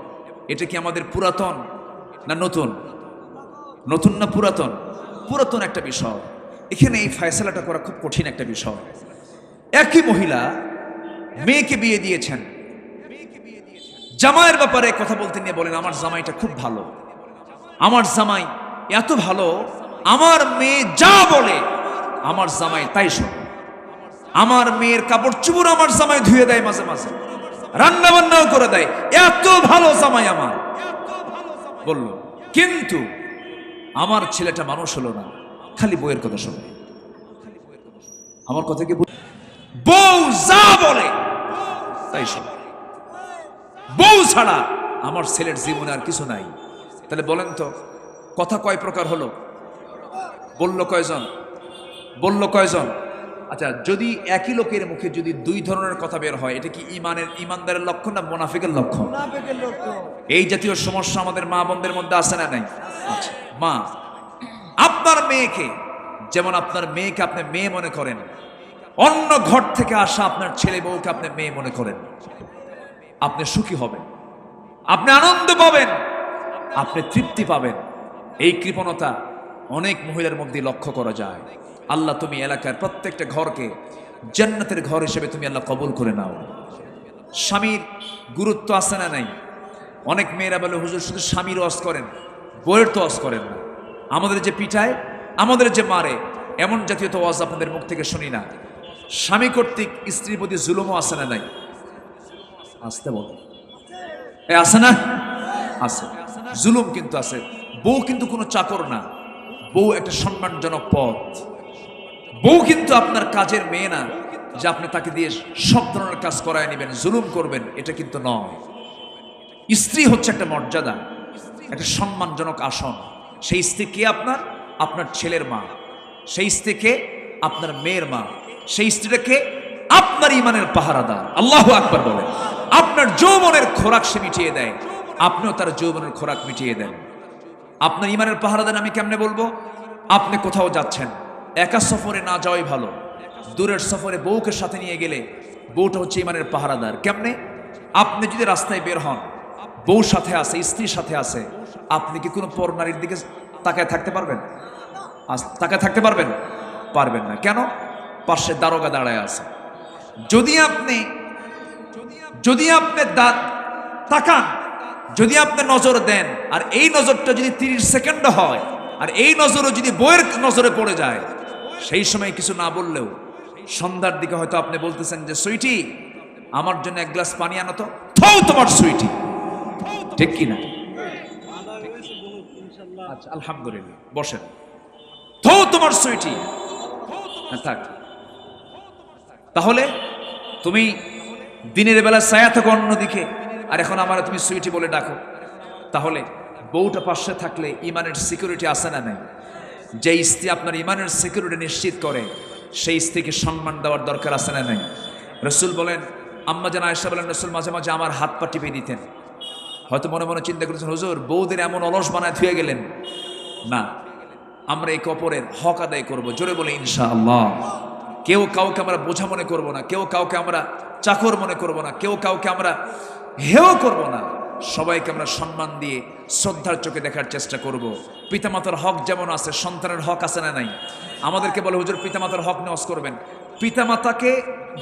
Speaker 1: এটা কি আমাদের পুরাতন না নতুন? নতুন না পুরাতন? পুরাতন একটা বিষয়। এখানে এই ফয়সালাটা করা খুব কঠিন একটা বিষয়। একই মহিলা মেয়েকে বিয়ে দিয়েছেন, জামাইয়ের ব্যাপারে কথা বলতে নিয়ে বলেন, আমার জামাইটা খুব ভালো, আমার জামাই এত ভালো, আমার মেয়ে যা বলে আমার জামাই তাই শোনে, আমার মেয়ের কাপড় চুপড় আমার জামাই ধুয়ে দেয়, মাঝে মাঝে রান্না বান্নাও করে দেয়, এত ভালো জামাই আমার বলল। কিন্তু আমার ছেলেটা মানুষ হলো না, খালি বউয়ের কথা শোনে। আমার কথা কি? বউ যা বলে তাই শোনে, বউ ছাড়া আমার ছেলের জীবনে আর কিছু নাই। তাহলে বলেন তো কথা কয় প্রকার হলো? বললো কয়জন? বললো কয়জন? আচ্ছা, যদি একই লোকের মুখে যদি 2 ধরনের কথা বের হয়, এটা কি ইমানদারের লক্ষণ না মুনাফিকের লক্ষণ? এই জাতীয় সমস্যা আমাদের মা বোনদের মধ্যে আছে না নাই? আচ্ছা, মা আপনার মেয়েকে, যেমন আপনার মেয়েকে আপনি মেয়ে মনে করেন, অন্য ঘর থেকে আসা আপনার ছেলে বউকে আপনি মেয়ে মনে করেন, আপনি সুখী হবেন, আপনি আনন্দ পাবেন, আপনি তৃপ্তি পাবেন। এই কৃপণতা অনেক মহিলার মধ্যে লক্ষ্য করা যায়। আল্লাহ তুমি এলাকার প্রত্যেকটা ঘরকে জান্নাতের ঘর হিসেবে তুমি আল্লাহ কবুল করে নাও। স্বামীর গুরুত্ব আছে না নাই? অনেক মেয়েরা বলে, হুজুর শুধু স্বামীর ওয়াজ করেন, বউয়ের তো ওয়াজ করেন না। আমাদের যে পিঠায়, আমাদের যে মারে, এমন জাতীয় তো ওয়াজ আপনাদের মুখ থেকে শুনি না। স্বামী কর্তৃক স্ত্রীর প্রতি জুলুমও আছে না নাই? আসতে বলো, আছে না? আছে, জুলুম কিন্তু আছে। বউ কিন্তু কোনো চাকর না, বউ একটা সম্মানজনক পদ। বউ কিন্তু আপনার কাজের মেয়ে না যে আপনি তাকে দিয়ে সব ধরনের কাজ করায় নেবেন, জুলুম করবেন, এটা কিন্তু নয়। স্ত্রী হচ্ছে একটা মর্যাদা, একটা সম্মানজনক আসন। সেই স্ত্রী কে? আপনার ছেলের মা। সেই স্ত্রীকে আপনার মেয়ের মা। সেই স্ত্রীটাকে আপনার ইমানের পাহারাদার। আল্লাহু আকবার বলেন। আপনার যৌবনের খোরাক সে মিটিয়ে দেয়, আপনিও তার যৌবনের খোরাক মিটিয়ে দেন। আপনার ইমানের পাহারাদার আমি কেমনে বলবো? আপনি কোথাও যাচ্ছেন, একা সফরে না যাওয়াই ভালো। দূরের সফরে বউকে সাথে নিয়ে গেলে বউটা হচ্ছে ইমানের পাহারাদার। কেমনে? আপনি যদি রাস্তায় বের হন, বউ সাথে আছে, স্ত্রীর সাথে আছে, আপনি কি কোনো পর নারীর দিকে তাকায় থাকতে পারবেন? তাকায় থাকতে পারবেন? পারবেন না। কেন? পাশে দারোগা দাঁড়ায় আছে। যদি আপনি তাকান, যদি আপনি নজর দেন আর এই নজরটা যদি 30 সেকেন্ড হয় আর এই নজরও যদি বইয়ের নজরে পড়ে যায়, সেই সময় কিছু না বললেও সন্ধ্যার দিকে হয়তো আপনি বলতেছেন যে সুইটি আমার জন্য এক গ্লাস পানি আনো তো, থৌ তোমার সুইটি, ঠিক কি না? আচ্ছা আলহামদুলিল্লাহ, বসেন। থৌ তোমার সুইটি, থাক। তাহলে তুমি দিনের বেলা ছায়া থাকো অন্যদিকে, আর এখন আমার তুমি সুইটি বলে ডাকো। তাহলে বউটা পাশে থাকলে ইমানের সিকিউরিটি আছে না নাই? যে স্ত্রী আপনার ইমানের সিকিউরিটি নিশ্চিত করে সেই স্ত্রীকে সম্মান দেওয়ার দরকার আছে না নাই? রসুল বলেন, আম্মা জান আয়েশা বলেন, রসুল মাঝে মাঝে আমার হাত পা টিপে দিতেন। হয়তো মনে মনে চিন্তা করেছেন, হুজুর বউদের এমন অলস বানায় থুয়ে গেলেন। না, আমরা এই অপরের হক আদায় করব, জোরে বলে ইনশাআল্লাহ। কেউ কাউকে আমরা বোঝা মনে করব না, কেউ কাউকে আমরা চাকর মনে করব না, কেউ কাউকে আমরা হেও করব না। সবাইকে আমরা সম্মান দিয়ে শ্রদ্ধার চোখে দেখার চেষ্টা করব। পিতামাতার হক যেমন আছে, সন্তানের হক আছে না নাই? আমাদেরকে বলে হুজুর পিতামাতার হক নেওয়াজ করবেন। পিতামাতাকে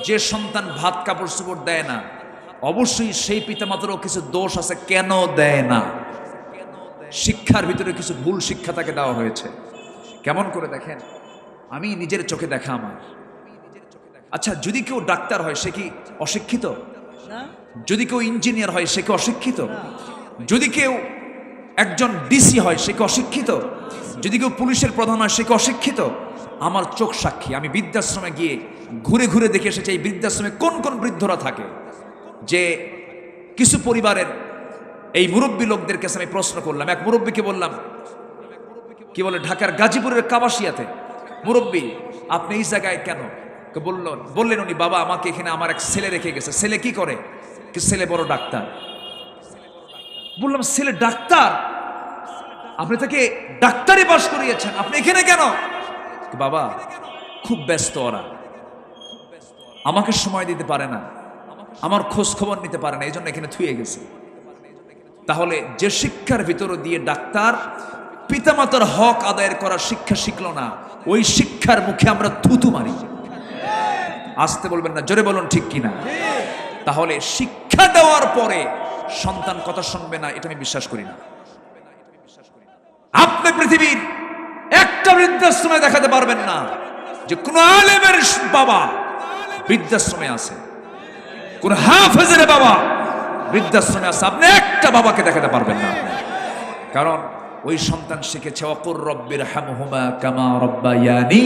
Speaker 1: যে সন্তান ভাত কাপড় চোপড় দেয় না, অবশ্যই সেই পিতামাতারও কিছু দোষ আছে। কেন দেয় না? শিক্ষার ভিতরে কিছু ভুল শিক্ষা তাকে দেওয়া হয়েছে। কেমন করে দেখেন, আমি নিজের চোখে দেখা আমার। আচ্ছা, যদি কেউ ডাক্তার হয় সে কি অশিক্ষিত? যদি কেউ ইঞ্জিনিয়ার হয় সে কি অশিক্ষিত? যদি কেউ একজন ডিসি হয় সে কি অশিক্ষিত? যদি কেউ পুলিশের প্রধান হয় সে কি অশিক্ষিত? আমার চোখ সাক্ষী। আমি বৃদ্ধাশ্রমে গিয়ে ঘুরে ঘুরে দেখে এসেছি এই বৃদ্ধাশ্রমে কোন কোন বৃদ্ধরা থাকে। যে কিছু পরিবারের এই মুরব্বী লোকদের কাছে আমি প্রশ্ন করলাম। এক মুরব্বীকে বললাম, কি বলে, ঢাকার গাজীপুরের কাবাসিয়াতে, মুরব্বী আপনি এই জায়গায় কেন? বললেন উনি, বাবা আমাকে এখানে আমার এক ছেলে রেখে গেছে। ছেলে কি করে? ছেলে বড় ডাক্তার। বললাম, ছেলে ডাক্তার? আপনি তাকে ডাক্তারি পাস করিয়েছেন, আপনি এখানে কেন? বাবা খুব ব্যস্ত, ওরা আমাকে সময় দিতে পারে না, আমার খোঁজ খবর নিতে পারে না, এই জন্য এখানে থুয়ে গেছে। তাহলে যে শিক্ষার ভিতর দিয়ে ডাক্তার পিতামাতার হক আদায়ের করার শিক্ষা শিখলো না, ওই শিক্ষার মুখে আমরা থুতু মারি। আসতে বলবেন না, জোরে বলুন ঠিক কিনা? তাহলে শিক্ষা দেওয়ার পরে সন্তান কথা শুনবে না, এটা আমি বিশ্বাস করি না। আপনি পৃথিবীর একটা বৃদ্ধাশ্রমে দেখাতে পারবেন না যে কোন আলেমের বাবা বৃদ্ধাশ্রমে আছে, কোন হাফেজের বাবা বৃদ্ধাশ্রমে আছে। আপনি একটা বাবাকে দেখাতে পারবেন না, কারণ ওই সন্তান শিখেছে ওয়াকুর রব্বির হামহুমা কামা রব্বায়ানি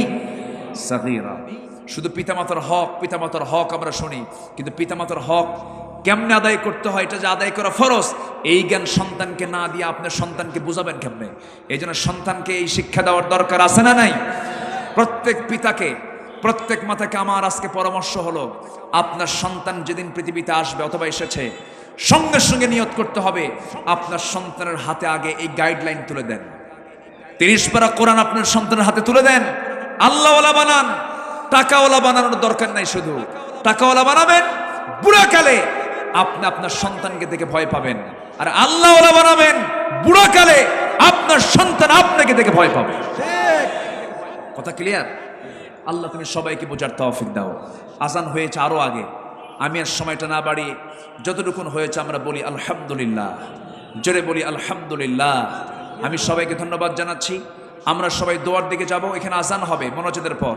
Speaker 1: সাগীরা। শুধু পিতামাতার হক আমরা শুনি, কিন্তু পিতামাতার হক কেমনে আদায় করতে হয়, এটা যে আদায় করা ফরজ, এই জ্ঞান সন্তানকে না দিয়ে আপনার সন্তানকে বুঝাবেন কেমনে? এই জন্য সন্তানকে এই শিক্ষা দেওয়ার দরকার আছে না নাই? প্রত্যেক পিতাকে, প্রত্যেক মাতাকে আমার আজকে পরামর্শ হলো, আপনার সন্তান যেদিন পৃথিবীতে আসবে অথবা এসেছে, সঙ্গে সঙ্গে নিয়ত করতে হবে আপনার সন্তানের হাতে আগে এই গাইডলাইন তুলে দেন। 30 পারা কোরআন আপনার সন্তানের হাতে তুলে দেন। আল্লাহওয়ালা বানান, টাকাওয়ালা বানানোর দরকার নাই। শুধু টাকাওয়ালা বানাবেন, বুড়াকালে আপনি আপনার সন্তানকে দেখে ভয় পাবেন। আর আল্লাহওয়ালা বানাবেন, বুড়াকালে আপনার সন্তান আপনাকে দেখে ভয় পাবে। কথা ক্লিয়ার? আল্লাহ তুমি সবাইকে বোঝার তৌফিক দাও। আজান হয়েছে আরো আগে, আমি আর সময়টা না বাড়িয়ে যতটুকুন হয়েছে আমরা বলি আলহামদুলিল্লাহ, জোরে বলি আলহামদুলিল্লাহ। আমি সবাইকে ধন্যবাদ জানাচ্ছি। আমরা সবাই দোয়ার দিকে যাব, এখানে আজান হবে মোনাজাতের পর।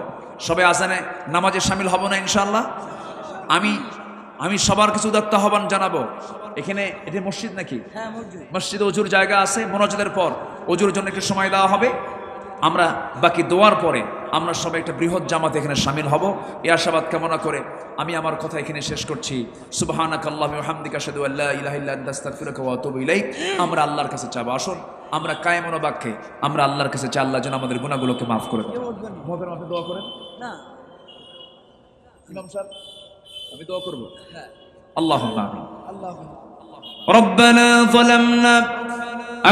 Speaker 1: সবাই আজানে নামাজে শামিল হব না ইনশাআল্লাহ? আমি সবার কিছু উদাত্ত আহ্বান জানাবো। এখানে এটা মসজিদ নাকি? মসজিদে অজুর জায়গা আছে, মোনাজাতের পর অজুর জন্য একটু সময় দেওয়া হবে। আমরা বাকি দোয়ার পরে আমরা সবাই একটা বৃহৎ জামাত এখানে শামিল হব, এই আশাবাদ কামনা করে আমি আমার কথা এখানে শেষ করছি। সুবহানাকাল্লাহু ওয়া বিহামদিকা আশহাদু আল্লা ইলাহা ইল্লা আনতা আস্তাগফিরুকা ওয়া আতুবু ইলাইক। আমরা আল্লাহর কাছে চাবো, আসুন আমরা কায়েম বাক্যে আমরা আল্লাহর কাছে চাই, আল্লাহ যেন আমাদের গুনাহগুলোকে মাফ করে দেন। মহবের মাফে দোয়া করেন না ইমাম সাহেব, আমি দোয়া করব। আল্লাহুম্মা আমিন। ربنا ظلمنا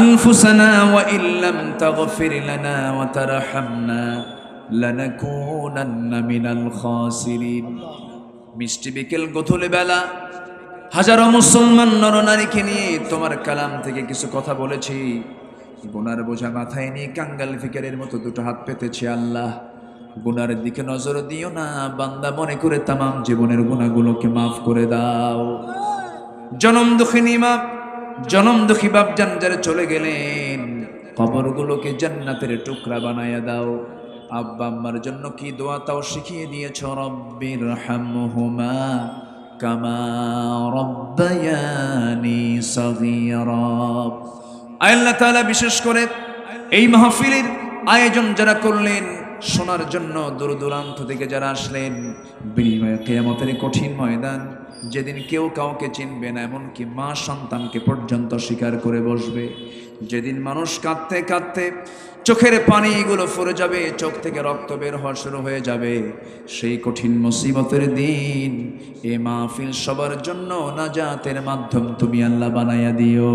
Speaker 1: أنفسنا وإن لم تغفر لنا وترحمنا لنكونن من الخاسرين। মিষ্টি বিকেল গোথুল বেলা হাজারো মুসলমান নরনারীকে নিয়ে তোমার কালাম থেকে কিছু কথা বলেছি। গুনার বোঝা মাথায় নিয়ে কাঙ্গাল ফিকারের মতো দুটো হাত পেতেছি। আল্লাহ গুনার দিকে নজর দিও না, বান্দা মনে করে তামাম জীবনের গুনাহগুলোকে মাফ করে দাও। জনম দুঃখিনী মা, জনম দুঃখী বাপ জানজারে চলে গেলেন, কবরগুলোকে জান্নাতের টুকরা বানায়া দাও। আব্বা আম্মার জন্য কি দোয়া তাও শিখিয়ে দিয়েছ, রব্বির হামহুমা কামা রব্বায়ানি সগীরা। আল্লাহ তাআলা বিশেষ করে এই মাহফিলের আয়োজন যারা করলেন, শোনার জন্য দূর দূরান্ত থেকে যারা আসলেন, বিনিময়ে কিয়ামতের কঠিন ময়দান যেদিন কেউ কাউকে চিনবে না, এমনকি মা সন্তানকে পর্যন্ত স্বীকার করে বসবে, যেদিন মানুষ কাঁদতে কাঁদতে চোখের পানিগুলো ফুরে যাবে, চোখ থেকে রক্ত বের হওয়া শুরু হয়ে যাবে, সেই কঠিন মুসিবতের দিন এ মাহফিল সবার জন্য নাজাতের মাধ্যম তুমি আল্লাহ বানাইয়া দিও।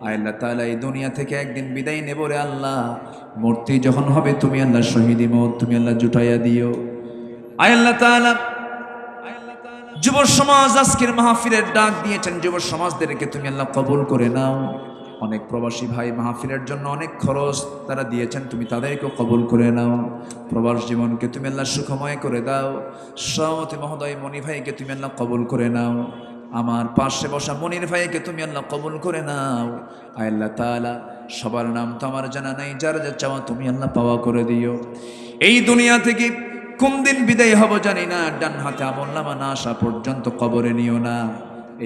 Speaker 1: আল্লাহ তাআলা এই দুনিয়া থেকে একদিন বিদায় নেব রে আল্লাহ, মূর্তি যখন হবে তুমি আল্লাহ শহীদি মওত তুমি আল্লাহ জুটাইয়া দিও। আল্লাহ তাআলা যুব সমাজ আজকের মাহফিলের ডাক দিয়েছেন, যুব সমাজদেরকে তুমি আল্লাহ কবুল করে নাও। অনেক প্রবাসী ভাই মাহফিলের জন্য অনেক খরচ তারা দিয়েছেন, তুমি তাদেরকেও কবুল করে নাও। প্রবাস জীবনকে তুমি আল্লাহ সুখময় করে দাও। সভাপতি মহোদয় মনি ভাইকে তুমি আল্লাহ কবুল করে নাও। আমার পাশে বসা মনির ভাইকে তুমি আল্লাহ কবুল করে নাও। আল্লাহ তাআলা সবার নাম তো আমার জানা নাই, যার যা চাওয়া তুমি আল্লাহ পাওয়া করে দিও। এই দুনিয়া থেকে কোন দিন বিদায় হব জানি না, ডান হাতে আমলনামা না আসা পর্যন্ত কবরে নিও না।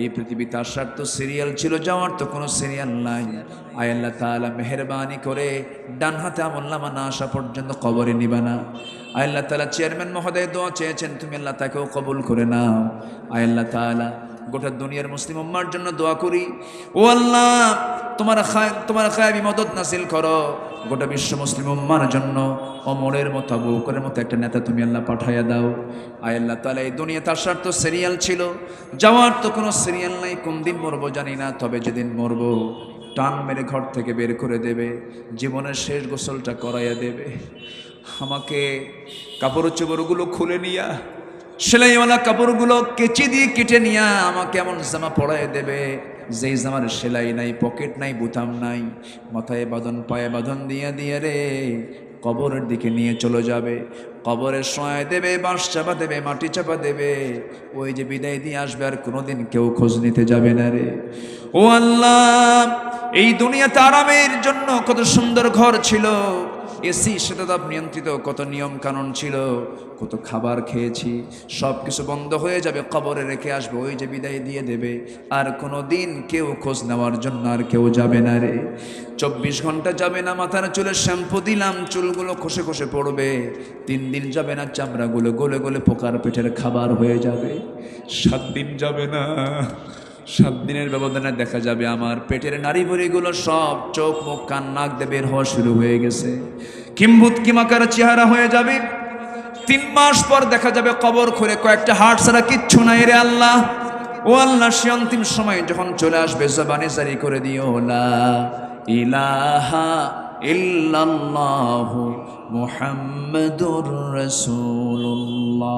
Speaker 1: এই পৃথিবীতে আসার তো সিরিয়াল ছিল, যাওয়ার তো কোনো সিরিয়াল নাই। আয় আল্লাহ তাআলা মেহেরবানি করে ডান হাতে আমলনামা না আসা পর্যন্ত কবরে নিবা না। আয় আল্লাহ তাআলা চেয়ারম্যান মহোদয় দোয়া চেয়েছেন, তুমি আল্লাহ তাকেও কবুল করে নাও। আয় আল্লাহ তাআলা গোটা দুনিয়ার মুসলিম উম্মার জন্য দোয়া করি, ও আল্লাহ তোমার খায়াবি মদদ নাসিল করো। গোটা বিশ্ব মুসলিম উম্মার জন্য ওমরের মতো, আবু বকরের মতো একটা নেতা তুমি আল্লাহ পাঠাইয়া দাও। আয় আল্লাহ তাআলা এই দুনিয়াতে আসার তো সিরিয়াল ছিল, যাওয়ার তো কোনো সিরিয়াল নাই। কোন দিন মরবো জানি না, তবে যেদিন মরবো টান মেরে ঘর থেকে বের করে দেবে, জীবনের শেষ গোসলটা করাইয়া দেবে। আমাকে কাপড় চোপড়গুলো খুলে নিয়া, সেলাইওয়ালা কাপড়গুলো কেচি দিয়ে কেটে নিয়া আমাকে এমন জামা পরায় দেবে যেই জামার সেলাই নাই, পকেট নাই, বুতাম নাই, মাথায় বাঁধন পায়ে বাঁধন দিয়ে দিয়ে রে কবরের দিকে নিয়ে চলে যাবে। কবরে শোয়া দেবে, বাঁশ চাপা দেবে, মাটি চাপা দেবে। ওই যে বিদায় দিয়ে আসবে, আর কোনোদিন কেউ খোঁজ নিতে যাবে না রে। ও আল্লাহ, এই দুনিয়াতে আরামের জন্য কত সুন্দর ঘর ছিল, এসি শীতাতাপ নিয়ন্ত্রিত কত নিয়ম কানুন ছিল, কত খাবার খেয়েছি, সব কিছু বন্ধ হয়ে যাবে, কবরে রেখে আসবো। ওই যে বিদায় দিয়ে দেবে, আর কোনো দিন কেউ খোঁজ নেওয়ার জন্য আর কেউ যাবে না রে। 24 ঘন্টা যাবে না, মাথার চুলে শ্যাম্পু দিলাম, চুলগুলো খসে খসে পড়বে। 3 দিন যাবে না, চামড়াগুলো গলে গলে পোকার পেটের খাবার হয়ে যাবে। 7 দিন যাবে না, 7 দিনের ব্যবধানে দেখা যাবে আমার পেটের নাড়ি ভুঁড়িগুলো সব চোখ মুখ কান নাক দিয়ে বের হওয়া শুরু হয়ে গেছে, কিম্ভূত কিমাকার চেহারা হয়ে যাবে। 3 মাস পর দেখা যাবে কবর খুঁড়ে কয়েকটা হাড় ছাড়া কিচ্ছু নাই রে আল্লাহ। ও আল্লাহ, সে অন্তিম সময় যখন চলে আসবে, জবানে জারি করে দিও লা ইলাহা ইল্লাল্লাহু মুহাম্মাদুর রাসূলুল্লাহ।